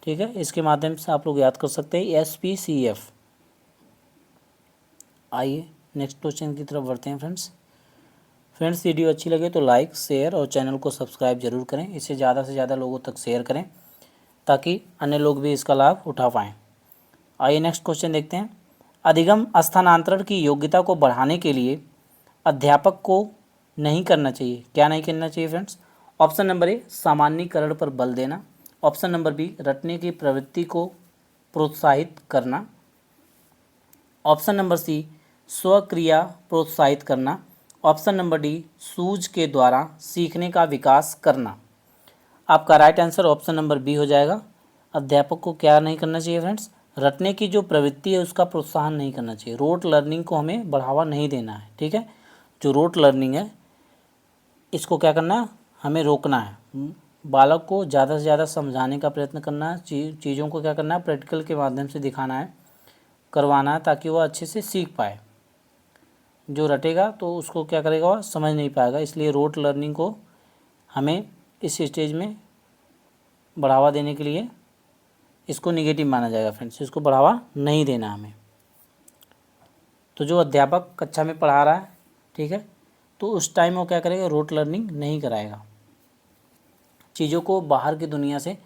ठीक है, इसके माध्यम से आप लोग याद कर सकते हैं SPCF। आइए नेक्स्ट क्वेश्चन की तरफ बढ़ते हैं फ्रेंड्स वीडियो अच्छी लगे तो लाइक, शेयर और चैनल को सब्सक्राइब जरूर करें। इसे ज़्यादा से ज़्यादा लोगों तक शेयर करें ताकि अन्य लोग भी इसका लाभ उठा पाएँ। आइए नेक्स्ट क्वेश्चन देखते हैं। अधिगम स्थानांतरण की योग्यता को बढ़ाने के लिए अध्यापक को नहीं करना चाहिए, क्या नहीं करना चाहिए फ्रेंड्स। ऑप्शन नंबर ए, सामान्यीकरण पर बल देना। ऑप्शन नंबर बी, रटने की प्रवृत्ति को प्रोत्साहित करना। ऑप्शन नंबर सी, स्वक्रिया प्रोत्साहित करना। ऑप्शन नंबर डी, सूझ के द्वारा सीखने का विकास करना। आपका right answer option number B हो जाएगा। अध्यापक को क्या नहीं करना चाहिए फ्रेंड्स, रटने की जो प्रवृत्ति है उसका प्रोत्साहन नहीं करना चाहिए। रोट लर्निंग को हमें बढ़ावा नहीं देना है। ठीक है, जो रोट लर्निंग है इसको क्या करना है, हमें रोकना है। बालक को ज़्यादा से ज़्यादा समझाने का प्रयत्न करना है, चीज़ों को क्या करना है, प्रैक्टिकल के माध्यम से दिखाना है, करवाना है, ताकि वह अच्छे से सीख पाए। जो रटेगा तो उसको क्या करेगा, वह समझ नहीं पाएगा। इसलिए रोट लर्निंग को हमें इस स्टेज में बढ़ावा देने के लिए इसको निगेटिव माना जाएगा फ्रेंड्स, इसको बढ़ावा नहीं देना हमें। तो जो अध्यापक कक्षा में पढ़ा रहा है, ठीक है, तो उस टाइम वो क्या करेगा, रोट लर्निंग नहीं कराएगा। चीज़ों को बाहर की दुनिया से,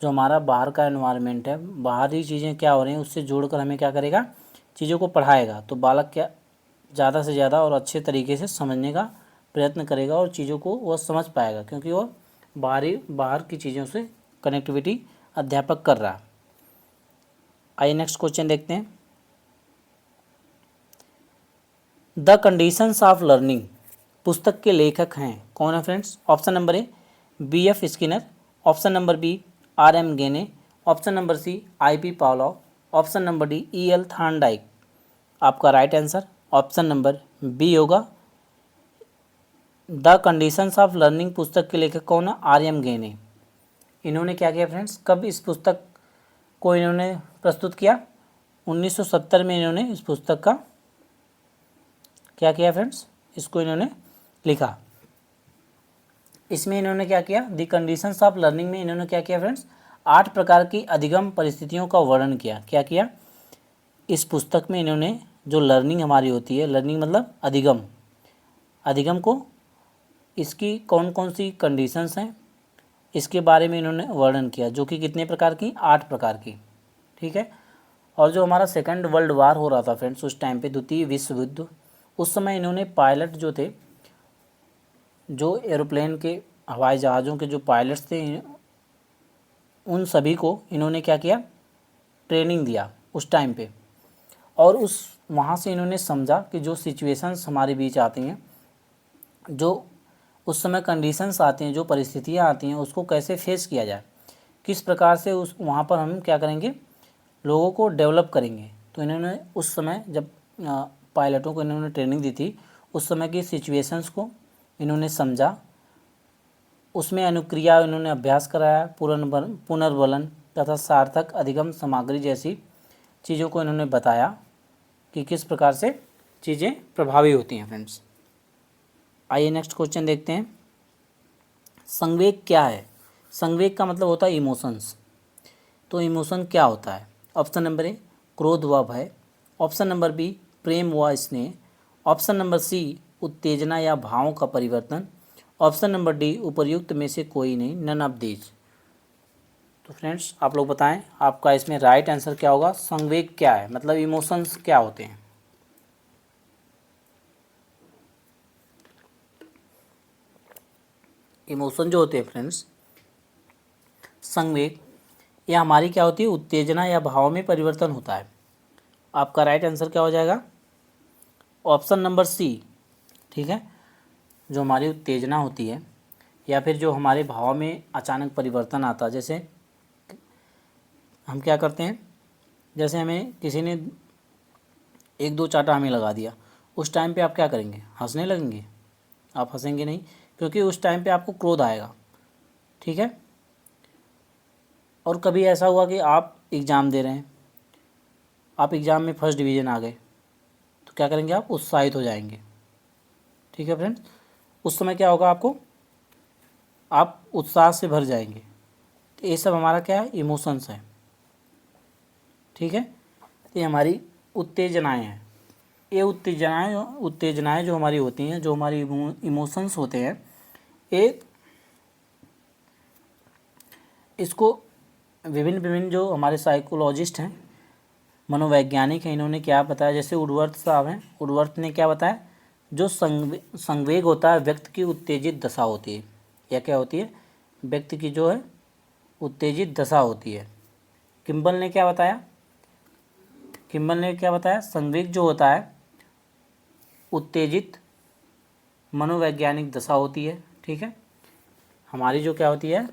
जो हमारा बाहर का एनवायरनमेंट है, बाहरी चीज़ें क्या हो रही हैं उससे जोड़कर हमें क्या करेगा, चीज़ों को पढ़ाएगा। तो बालक क्या ज़्यादा से ज़्यादा और अच्छे तरीके से समझने का प्रयत्न करेगा और चीज़ों को वह समझ पाएगा, क्योंकि वह बाहर की चीज़ों से कनेक्टिविटी अध्यापक कर रहा है। आइए नेक्स्ट क्वेश्चन देखते हैं। द कंडीशंस ऑफ लर्निंग पुस्तक के लेखक हैं कौन है friends. Option number A, BF Skinner. Option number B, RM Gagne. Option number C, IP Pavlov. Option number D, EL Thorndike. आपका right answer option number B होगा। द कंडीशंस ऑफ लर्निंग पुस्तक के लेखक कौन है, RM गेने। इन्होंने क्या किया फ्रेंड्स, कब इस पुस्तक को इन्होंने प्रस्तुत किया, 1970 में इन्होंने इस पुस्तक का क्या किया फ्रेंड्स, इसको इन्होंने लिखा। इसमें इन्होंने क्या किया, द कंडीशंस ऑफ लर्निंग में इन्होंने क्या किया फ्रेंड्स, 8 प्रकार की अधिगम परिस्थितियों का वर्णन किया। क्या किया, इस पुस्तक में इन्होंने जो लर्निंग हमारी होती है, लर्निंग मतलब अधिगम को इसकी कौन कौन सी कंडीशंस हैं इसके बारे में इन्होंने वर्णन किया, जो कि कितने प्रकार की, 8 प्रकार की। ठीक है। और जो हमारा सेकंड वर्ल्ड वार हो रहा था फ्रेंड्स उस टाइम पे, द्वितीय विश्व युद्ध, उस समय इन्होंने पायलट जो थे, जो एरोप्लेन के, हवाई जहाज़ों के जो पायलट्स थे, उन सभी को इन्होंने क्या किया, ट्रेनिंग दिया उस टाइम पे। और उस वहाँ से इन्होंने समझा कि जो सिचुएशंस हमारे बीच आती हैं, जो उस समय कंडीशंस आती हैं, जो परिस्थितियाँ आती हैं, उसको कैसे फेस किया जाए, किस प्रकार से उस वहाँ पर हम क्या करेंगे, लोगों को डेवलप करेंगे। तो इन्होंने उस समय जब पायलटों को इन्होंने ट्रेनिंग दी थी, उस समय की सिचुएशंस को इन्होंने समझा, उसमें अनुक्रिया इन्होंने अभ्यास कराया, पुनर्वलन तथा सार्थक अधिगम सामग्री जैसी चीज़ों को इन्होंने बताया कि किस प्रकार से चीज़ें प्रभावी होती हैं फ्रेंड्स। आइए नेक्स्ट क्वेश्चन देखते हैं। संवेग क्या है? संवेग का मतलब होता है इमोशंस। तो इमोशन क्या होता है? ऑप्शन नंबर ए क्रोध व भय, ऑप्शन नंबर बी प्रेम व स्नेह, ऑप्शन नंबर सी उत्तेजना या भावों का परिवर्तन, ऑप्शन नंबर डी उपर्युक्त में से कोई नहीं, नन ऑफ दीज। तो फ्रेंड्स आप लोग बताएं आपका इसमें राइट आंसर क्या होगा। संवेग क्या है, मतलब इमोशंस क्या होते हैं? इमोशन जो होते हैं फ्रेंड्स, संवेग, यह हमारी क्या होती है, उत्तेजना या भाव में परिवर्तन होता है। आपका राइट आंसर क्या हो जाएगा? Option number C. ठीक है, जो हमारी उत्तेजना होती है या फिर जो हमारे भाव में अचानक परिवर्तन आता है, जैसे हम क्या करते हैं, जैसे हमें किसी ने एक दो चाटा हमें लगा दिया, उस टाइम पे आप क्या करेंगे, हंसने लगेंगे? आप हंसेंगे नहीं, क्योंकि उस टाइम पे आपको क्रोध आएगा। ठीक है। और कभी ऐसा हुआ कि आप एग्ज़ाम दे रहे हैं, आप एग्ज़ाम में फर्स्ट डिवीज़न आ गए, तो क्या करेंगे, आप उत्साहित हो जाएंगे। ठीक है फ्रेंड्स, उस समय क्या होगा, आपको, आप उत्साह से भर जाएंगे। तो ये सब हमारा क्या है, इमोशंस है। ठीक है, ये हमारी उत्तेजनाएं हैं। ये उत्तेजनाएं जो हमारी होती हैं, जो हमारी इमोशंस होते हैं, एक इसको विभिन्न विभिन्न जो हमारे साइकोलॉजिस्ट हैं, मनोवैज्ञानिक हैं, इन्होंने क्या बताया, जैसे उडवर्थ साहब हैं, उडवर्थ ने क्या बताया, जो संवेग होता है व्यक्ति की उत्तेजित दशा होती है। या क्या होती है, व्यक्ति की जो है उत्तेजित दशा होती है। किम्बल ने क्या बताया, संवेग जो होता है उत्तेजित मनोवैज्ञानिक दशा होती है। ठीक है, हमारी जो क्या होती है,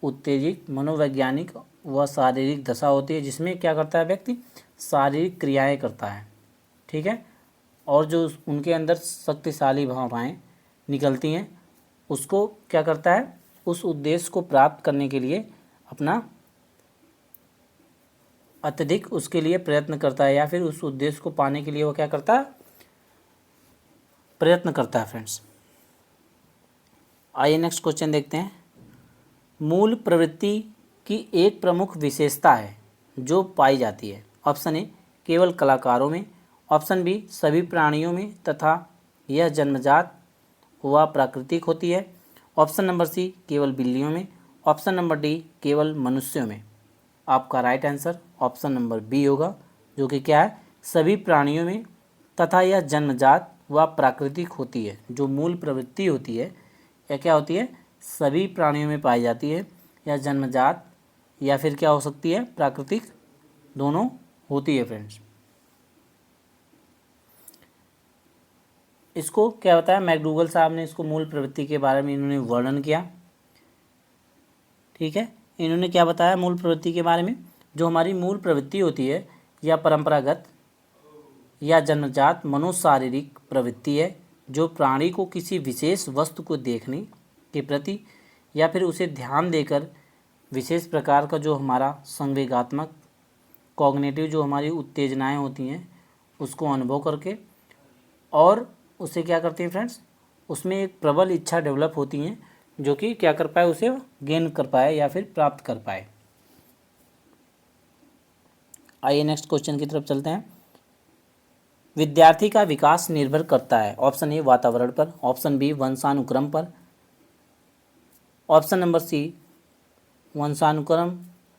उत्तेजित मनोवैज्ञानिक व शारीरिक दशा होती है, जिसमें क्या करता है व्यक्ति, शारीरिक क्रियाएं करता है। ठीक है, और जो उनके अंदर शक्तिशाली भावनाएं निकलती हैं, उसको क्या करता है, उस उद्देश्य को प्राप्त करने के लिए अपना अत्यधिक उसके लिए प्रयत्न करता है, या फिर उस उद्देश्य को पाने के लिए वो क्या करता है, प्रयत्न करता है फ्रेंड्स। आइए नेक्स्ट क्वेश्चन देखते हैं। मूल प्रवृत्ति की एक प्रमुख विशेषता है जो पाई जाती है। ऑप्शन ए केवल कलाकारों में, ऑप्शन बी सभी प्राणियों में तथा यह जन्मजात व प्राकृतिक होती है, ऑप्शन नंबर सी केवल बिल्लियों में, ऑप्शन नंबर डी केवल मनुष्यों में। आपका right answer option number B होगा, जो कि क्या है, सभी प्राणियों में तथा यह जन्मजात व प्राकृतिक होती है। जो मूल प्रवृत्ति होती है यह क्या होती है, सभी प्राणियों में पाई जाती है, या जन्मजात या फिर क्या हो सकती है, प्राकृतिक, दोनों होती है फ्रेंड्स। इसको क्या बताया, मैकडूगल साहब ने इसको मूल प्रवृत्ति के बारे में इन्होंने वर्णन किया। ठीक है, इन्होंने क्या बताया मूल प्रवृत्ति के बारे में, जो हमारी मूल प्रवृत्ति होती है या परंपरागत या जन्मजात मनोशारीरिक प्रवृत्ति है, जो प्राणी को किसी विशेष वस्तु को देखने के प्रति या फिर उसे ध्यान देकर विशेष प्रकार का जो हमारा संवेगात्मक कॉग्निटिव जो हमारी उत्तेजनाएं होती हैं उसको अनुभव करके, और उसे क्या करती हैं फ्रेंड्स, उसमें एक प्रबल इच्छा डेवलप होती हैं जो कि क्या कर पाए, उसे गेन कर पाए या फिर प्राप्त कर पाए। आइए नेक्स्ट क्वेश्चन की तरफ चलते हैं। विद्यार्थी का विकास निर्भर करता है, ऑप्शन ए वातावरण पर, ऑप्शन बी वंशानुक्रम पर, ऑप्शन नंबर सी वंशानुक्रम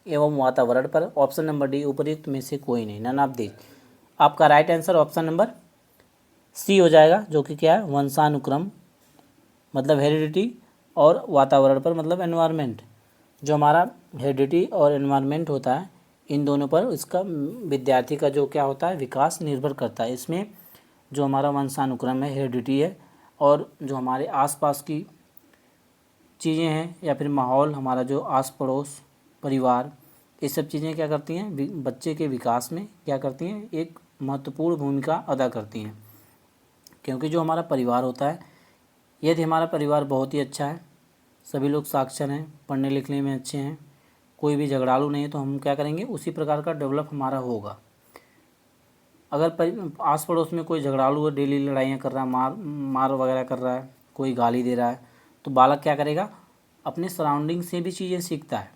एवं वातावरण पर। ऑप्शन नंबर डी उपयुक्त में से कोई नहीं, नन ऑफ दिस। आपका right answer option number C हो जाएगा, जो कि क्या है, वंशानुक्रम मतलब हेरिडिटी, और वातावरण पर मतलब एनवायरनमेंट। जो हमारा हेरिडिटी और एनवायरनमेंट होता है, इन दोनों पर इसका विद्यार्थी का जो क्या होता है, विकास निर्भर करता है। इसमें जो हमारा वंशानुक्रम है, हेरिडिटी है, और जो हमारे आसपास की चीज़ें हैं या फिर माहौल, हमारा जो आस पड़ोस, परिवार, ये सब चीज़ें क्या करती हैं, बच्चे के विकास में क्या करती हैं, एक महत्वपूर्ण भूमिका अदा करती हैं। क्योंकि जो हमारा परिवार होता है, यदि हमारा परिवार बहुत ही अच्छा है, सभी लोग साक्षर हैं, पढ़ने लिखने में अच्छे हैं, कोई भी झगड़ालू नहीं है, तो हम क्या करेंगे, उसी प्रकार का डेवलप हमारा होगा। अगर आस पड़ोस में कोई झगड़ालू है, डेली लड़ाइयाँ कर रहा है, मार वगैरह कर रहा है, कोई गाली दे रहा है, तो बालक क्या करेगा, अपने सराउंडिंग से भी चीज़ें सीखता है।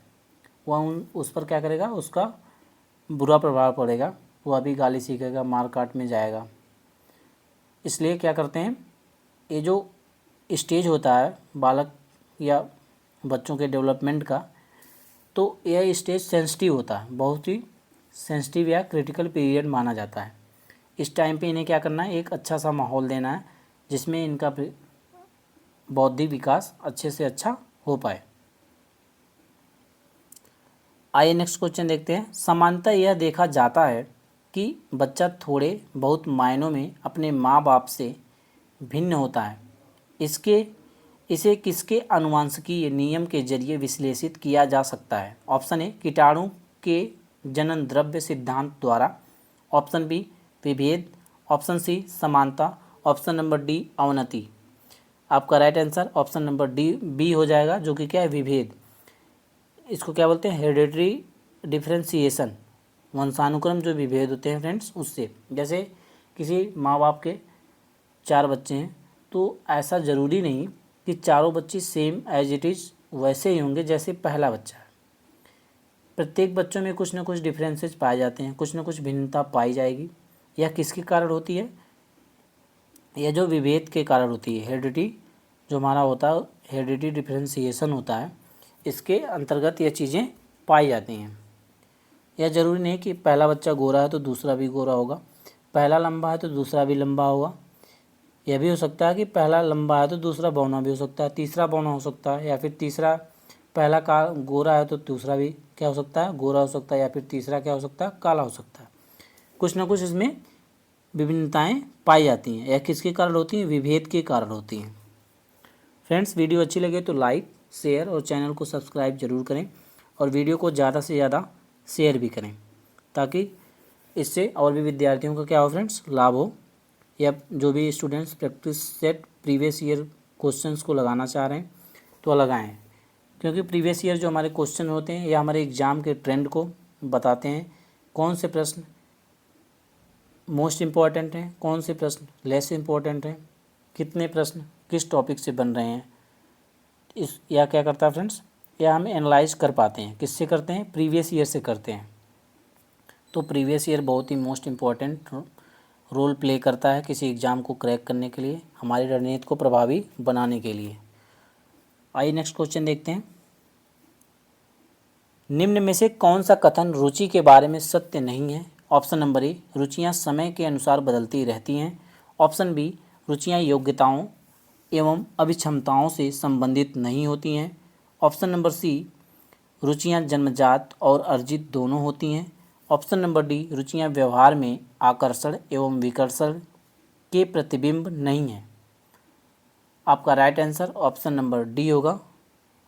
वह उस पर क्या करेगा, उसका बुरा प्रभाव पड़ेगा, वह भी गाली सीखेगा, मार काट में जाएगा। इसलिए क्या करते हैं, ये जो स्टेज होता है बालक या बच्चों के डेवलपमेंट का, तो यह स्टेज सेंसिटिव होता है, बहुत ही सेंसिटिव या क्रिटिकल पीरियड माना जाता है। इस टाइम पे इन्हें क्या करना है, एक अच्छा सा माहौल देना है, जिसमें इनका बौद्धिक विकास अच्छे से अच्छा हो पाए। आइए नेक्स्ट क्वेश्चन देखते हैं। सामान्यतः यह देखा जाता है कि बच्चा थोड़े बहुत मायनों में अपने माँ बाप से भिन्न होता है। इसे किसके आनुवंशिकीय नियम के जरिए विश्लेषित किया जा सकता है? ऑप्शन ए कीटाणु के जनन द्रव्य सिद्धांत द्वारा, ऑप्शन बी विभेद, ऑप्शन सी समानता, ऑप्शन नंबर डी अवनति। आपका right answer option number D B हो जाएगा, जो कि क्या है, विभेद। इसको क्या बोलते हैं, हेरिडिटरी डिफरेंशिएशन, वंशानुक्रम जो विभेद होते हैं फ्रेंड्स, उससे। जैसे किसी माँ बाप के 4 बच्चे हैं, तो ऐसा ज़रूरी नहीं कि चारों बच्चे सेम एज इट इज़ वैसे ही होंगे जैसे पहला बच्चा है। प्रत्येक बच्चों में कुछ ना कुछ डिफरेंसेस पाए जाते हैं, कुछ ना कुछ भिन्नता पाई जाएगी। यह किसके कारण होती है, यह जो विभेद के कारण होती है। हेरिडिटी जो हमारा होता है, हेरिडिटी डिफरेंशिएशन होता है, इसके अंतर्गत यह चीज़ें पाई जाती हैं। यह ज़रूरी नहीं कि पहला बच्चा गोरा है तो दूसरा भी गोरा होगा, पहला लंबा है तो दूसरा भी लंबा होगा। यह भी हो सकता है कि पहला लंबा है तो दूसरा बौना भी हो सकता है, तीसरा बौना हो सकता है, या फिर तीसरा पहला का गोरा है तो दूसरा भी क्या हो सकता है, गोरा हो सकता है, या फिर तीसरा क्या हो सकता है, काला हो सकता है। कुछ ना कुछ इसमें विभिन्नताएं पाई जाती हैं। यह किसके कारण होती हैं, विभेद के कारण होती हैं। फ्रेंड्स, वीडियो अच्छी लगे तो लाइक, शेयर और चैनल को सब्सक्राइब जरूर करें, और वीडियो को ज़्यादा से ज़्यादा शेयर भी करें, ताकि इससे और भी विद्यार्थियों का क्या हो फ्रेंड्स, लाभ हो, या जो भी students practice set previous year questions को लगाना चाह रहे हैं तो लगाएं। क्योंकि प्रीवियस ईयर जो हमारे क्वेश्चन होते हैं, या हमारे एग्ज़ाम के ट्रेंड को बताते हैं, कौन से प्रश्न मोस्ट इम्पॉर्टेंट हैं, कौन से प्रश्न लेस इम्पॉर्टेंट हैं, कितने प्रश्न किस टॉपिक से बन रहे हैं। इस या क्या करता है फ्रेंड्स, या हम एनालाइज कर पाते हैं, किससे करते हैं, प्रीवियस ईयर से करते हैं। तो प्रीवियस ईयर बहुत ही मोस्ट इम्पॉर्टेंट रोल प्ले करता है किसी एग्ज़ाम को क्रैक करने के लिए, हमारी रणनीति को प्रभावी बनाने के लिए। आइए नेक्स्ट क्वेश्चन देखते हैं। निम्न में से कौन सा कथन रुचि के बारे में सत्य नहीं है? ऑप्शन नंबर ए रुचियां समय के अनुसार बदलती रहती हैं, ऑप्शन बी रुचियां योग्यताओं एवं अभिक्षमताओं से संबंधित नहीं होती हैं, ऑप्शन नंबर सी रुचियां जन्मजात और अर्जित दोनों होती हैं, ऑप्शन नंबर डी रुचियां व्यवहार में आकर्षण एवं विकर्षण के प्रतिबिंब नहीं हैं। आपका right answer option number D होगा,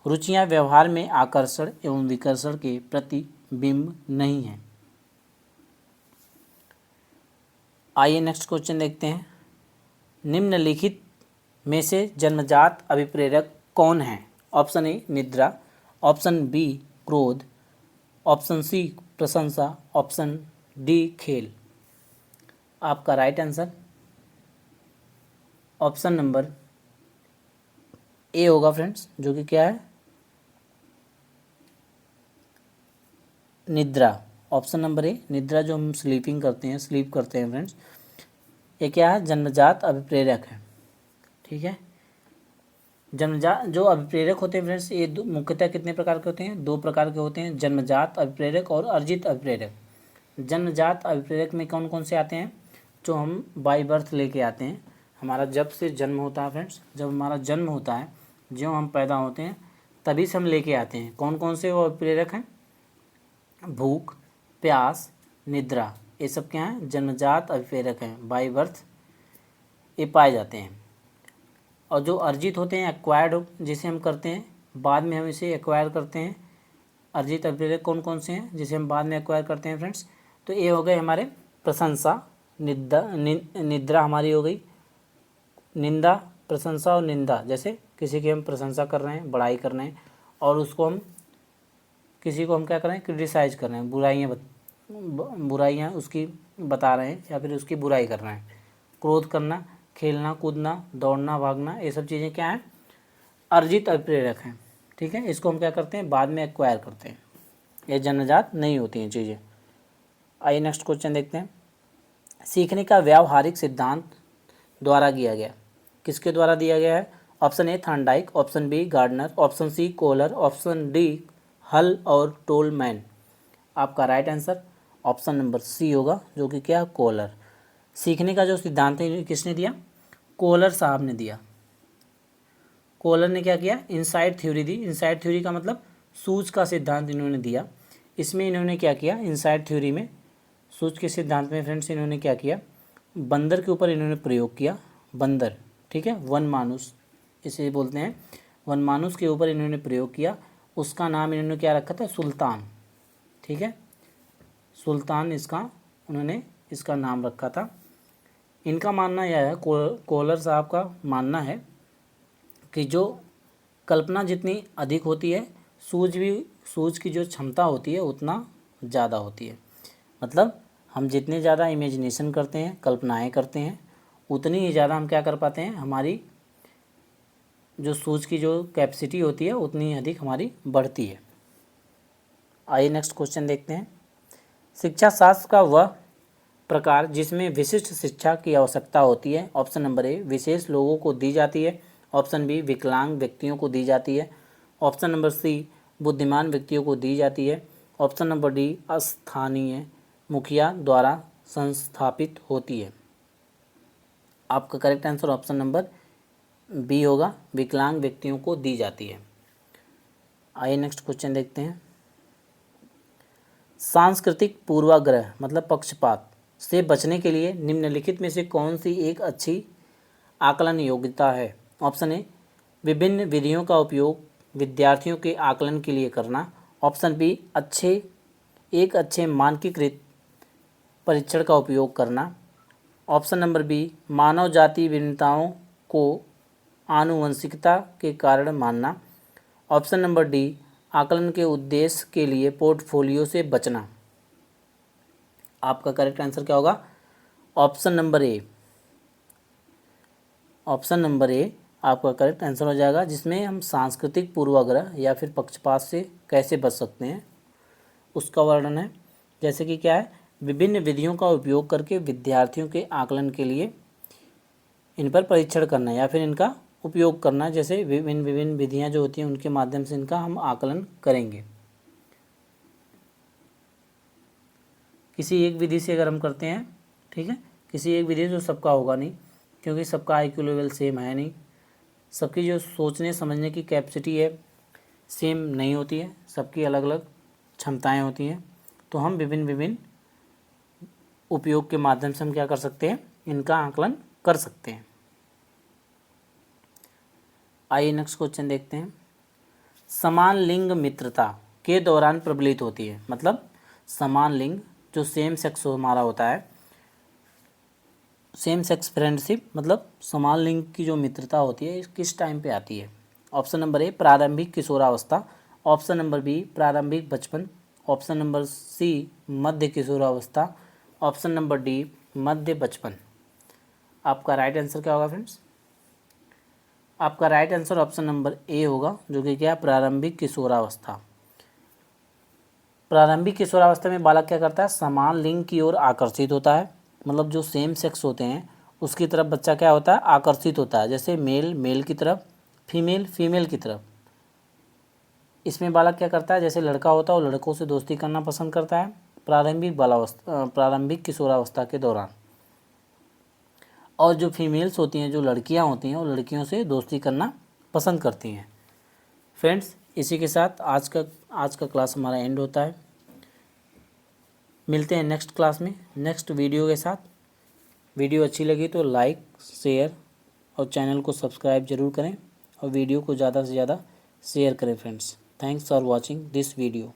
रुचियां व्यवहार में आकर्षण एवं विकर्षण के प्रतिबिंब नहीं हैं। आइए नेक्स्ट क्वेश्चन देखते हैं। निम्नलिखित में से जन्मजात अभिप्रेरक कौन है? ऑप्शन ए निद्रा, ऑप्शन बी क्रोध, ऑप्शन सी प्रशंसा, ऑप्शन डी खेल। आपका राइट आंसर ऑप्शन नंबर ए होगा फ्रेंड्स, जो कि क्या है, निद्रा। ऑप्शन नंबर ए निद्रा, जो हम स्लीपिंग करते हैं, स्लीप करते हैं फ्रेंड्स, ये क्या है, जन्मजात अभिप्रेरक है। ठीक है, जन्मजात जो अभिप्रेरक होते हैं फ्रेंड्स, ये मुख्यतः कितने प्रकार के होते हैं? 2 प्रकार के होते हैं, जन्मजात अभिप्रेरक और अर्जित अभिप्रेरक। जन्मजात अभिप्रेरक में कौन कौन से आते हैं? जो हम बाय बर्थ लेके आते हैं, हमारा जब से जन्म होता है फ्रेंड्स, जब हमारा जन्म होता है, जो हम पैदा होते हैं तभी से हम लेके आते हैं। कौन कौन से वो अभिप्रेरक हैं? भूख, प्यास, निद्रा, ये सब क्या हैं? जन्मजात अभिप्रेरक हैं, बाय बर्थ ये पाए जाते हैं। और जो अर्जित होते हैं, एक्वायर्ड, जिसे हम करते हैं बाद में, हम इसे एक्वायर करते हैं। अर्जित अभिप्रेरक कौन कौन से हैं जिसे हम बाद में एक्वायर करते हैं फ्रेंड्स? तो ये हो गए हमारे प्रशंसा, निद्रा हमारी हो गई, निंदा, प्रशंसा और निंदा। जैसे किसी की हम प्रशंसा कर रहे हैं, बड़ाई कर रहे हैं, और उसको हम किसी को हम क्या कर रहे हैं? क्रिटिसाइज कर रहे हैं, बुराइयाँ उसकी बता रहे हैं या फिर उसकी बुराई कर रहे हैं। क्रोध करना, खेलना कूदना, दौड़ना भागना, ये सब चीज़ें क्या हैं? अर्जित अभिप्रेरक हैं। ठीक है, इसको हम क्या करते हैं? बाद में एक्वायर करते हैं। ये जन्मजात नहीं होती हैं चीज़ें। आइए नेक्स्ट क्वेश्चन देखते हैं। सीखने का व्यावहारिक सिद्धांत द्वारा किया गया, किसके द्वारा दिया गया है? Option A Thorndike, option B Gardner, option C Kohler, option D Hull और टोलमैन। आपका right answer option number C होगा, जो कि क्या? कोहलर। सीखने का जो सिद्धांत है किसने दिया? कोहलर साहब ने दिया। कोहलर ने क्या किया? इनसाइड थ्योरी दी। इनसाइड थ्योरी का मतलब सूझ का सिद्धांत इन्होंने दिया। इसमें इन्होंने क्या किया? इनसाइड थ्योरी में, सूझ के सिद्धांत में फ्रेंड्स, इन्होंने क्या किया? बंदर के ऊपर इन्होंने प्रयोग किया। बंदर, ठीक है, वनमानुष इसे बोलते हैं। वनमानुष के ऊपर इन्होंने प्रयोग किया। उसका नाम इन्होंने क्या रखा था? सुल्तान। ठीक है, सुल्तान उन्होंने इसका नाम रखा था। इनका मानना यह है, कोहलर साहब का मानना है कि जो कल्पना जितनी अधिक होती है, सूझ की जो क्षमता होती है उतना ज़्यादा होती है। मतलब हम जितने ज़्यादा इमेजिनेशन करते हैं, कल्पनाएं करते हैं, उतनी ही ज़्यादा हम क्या कर पाते हैं? हमारी जो सूझ की जो कैपेसिटी होती है उतनी ही अधिक हमारी बढ़ती है। आइए नेक्स्ट क्वेश्चन देखते हैं। शिक्षा शास्त्र का वह प्रकार जिसमें विशिष्ट शिक्षा की आवश्यकता होती है। ऑप्शन नंबर ए विशेष लोगों को दी जाती है, ऑप्शन बी विकलांग व्यक्तियों को दी जाती है, ऑप्शन नंबर सी बुद्धिमान व्यक्तियों को दी जाती है, ऑप्शन नंबर डी स्थानीय मुखिया द्वारा संस्थापित होती है। आपका correct answer option number B होगा, विकलांग व्यक्तियों को दी जाती है। आइए नेक्स्ट क्वेश्चन देखते हैं। सांस्कृतिक पूर्वाग्रह मतलब पक्षपात से बचने के लिए निम्नलिखित में से कौन सी एक अच्छी आकलन योग्यता है? ऑप्शन ए विभिन्न विधियों का उपयोग विद्यार्थियों के आकलन के लिए करना, ऑप्शन बी एक अच्छे मानकीकृत परीक्षण का उपयोग करना, ऑप्शन नंबर बी मानव जाति भिन्नताओं को आनुवंशिकता के कारण मानना, ऑप्शन नंबर डी आकलन के उद्देश्य के लिए पोर्टफोलियो से बचना। आपका करेक्ट आंसर क्या होगा? ऑप्शन नंबर ए। ऑप्शन नंबर ए आपका करेक्ट आंसर हो जाएगा, जिसमें हम सांस्कृतिक पूर्वाग्रह या फिर पक्षपात से कैसे बच सकते हैं उसका वर्णन है। जैसे कि क्या है? विभिन्न विधियों का उपयोग करके विद्यार्थियों के आकलन के लिए इन पर परीक्षण करना या फिर इनका उपयोग करना। जैसे विभिन्न विधियां जो होती हैं उनके माध्यम से इनका हम आकलन करेंगे। किसी एक विधि से अगर हम करते हैं, ठीक है, किसी एक विधि से सबका होगा नहीं, क्योंकि सबका IQ लेवल सेम है नहीं, सबकी जो सोचने समझने की कैपेसिटी है सेम नहीं होती है, सबकी अलग अलग क्षमताएं होती हैं। तो हम विभिन्न उपयोग के माध्यम से हम क्या कर सकते हैं? इनका आकलन कर सकते हैं। आइए नेक्स्ट क्वेश्चन देखते हैं। समान लिंग मित्रता के दौरान प्रबलित होती है। मतलब समान लिंग जो सेम सेक्स हमारा होता है, सेम सेक्स फ्रेंडशिप, मतलब समान लिंग की जो मित्रता होती है किस टाइम पे आती है? ऑप्शन नंबर ए प्रारंभिक किशोरावस्था, ऑप्शन नंबर बी प्रारंभिक बचपन, ऑप्शन नंबर सी मध्य किशोरावस्था, ऑप्शन नंबर डी मध्य बचपन। आपका राइट आंसर क्या होगा फ्रेंड्स? आपका राइट आंसर ऑप्शन नंबर ए होगा, जो कि क्या? प्रारंभिक किशोरावस्था। प्रारंभिक किशोरावस्था में बालक क्या करता है? समान लिंग की ओर आकर्षित होता है। मतलब जो सेम सेक्स होते हैं उसकी तरफ बच्चा क्या होता है? आकर्षित होता है। जैसे मेल की तरफ फीमेल की तरफ। इसमें बालक क्या करता है, जैसे लड़का होता है वो लड़कों से दोस्ती करना पसंद करता है प्रारंभिक किशोरावस्था के दौरान, और जो फीमेल्स होती हैं, जो लड़कियां होती हैं, वो लड़कियों से दोस्ती करना पसंद करती हैं। फ्रेंड्स, इसी के साथ आज का क्लास हमारा एंड होता है। मिलते हैं नेक्स्ट क्लास में नेक्स्ट वीडियो के साथ। वीडियो अच्छी लगी तो लाइक, शेयर और चैनल को सब्सक्राइब जरूर करें और वीडियो को ज़्यादा से ज़्यादा शेयर करें friends. Thanks for watching this video.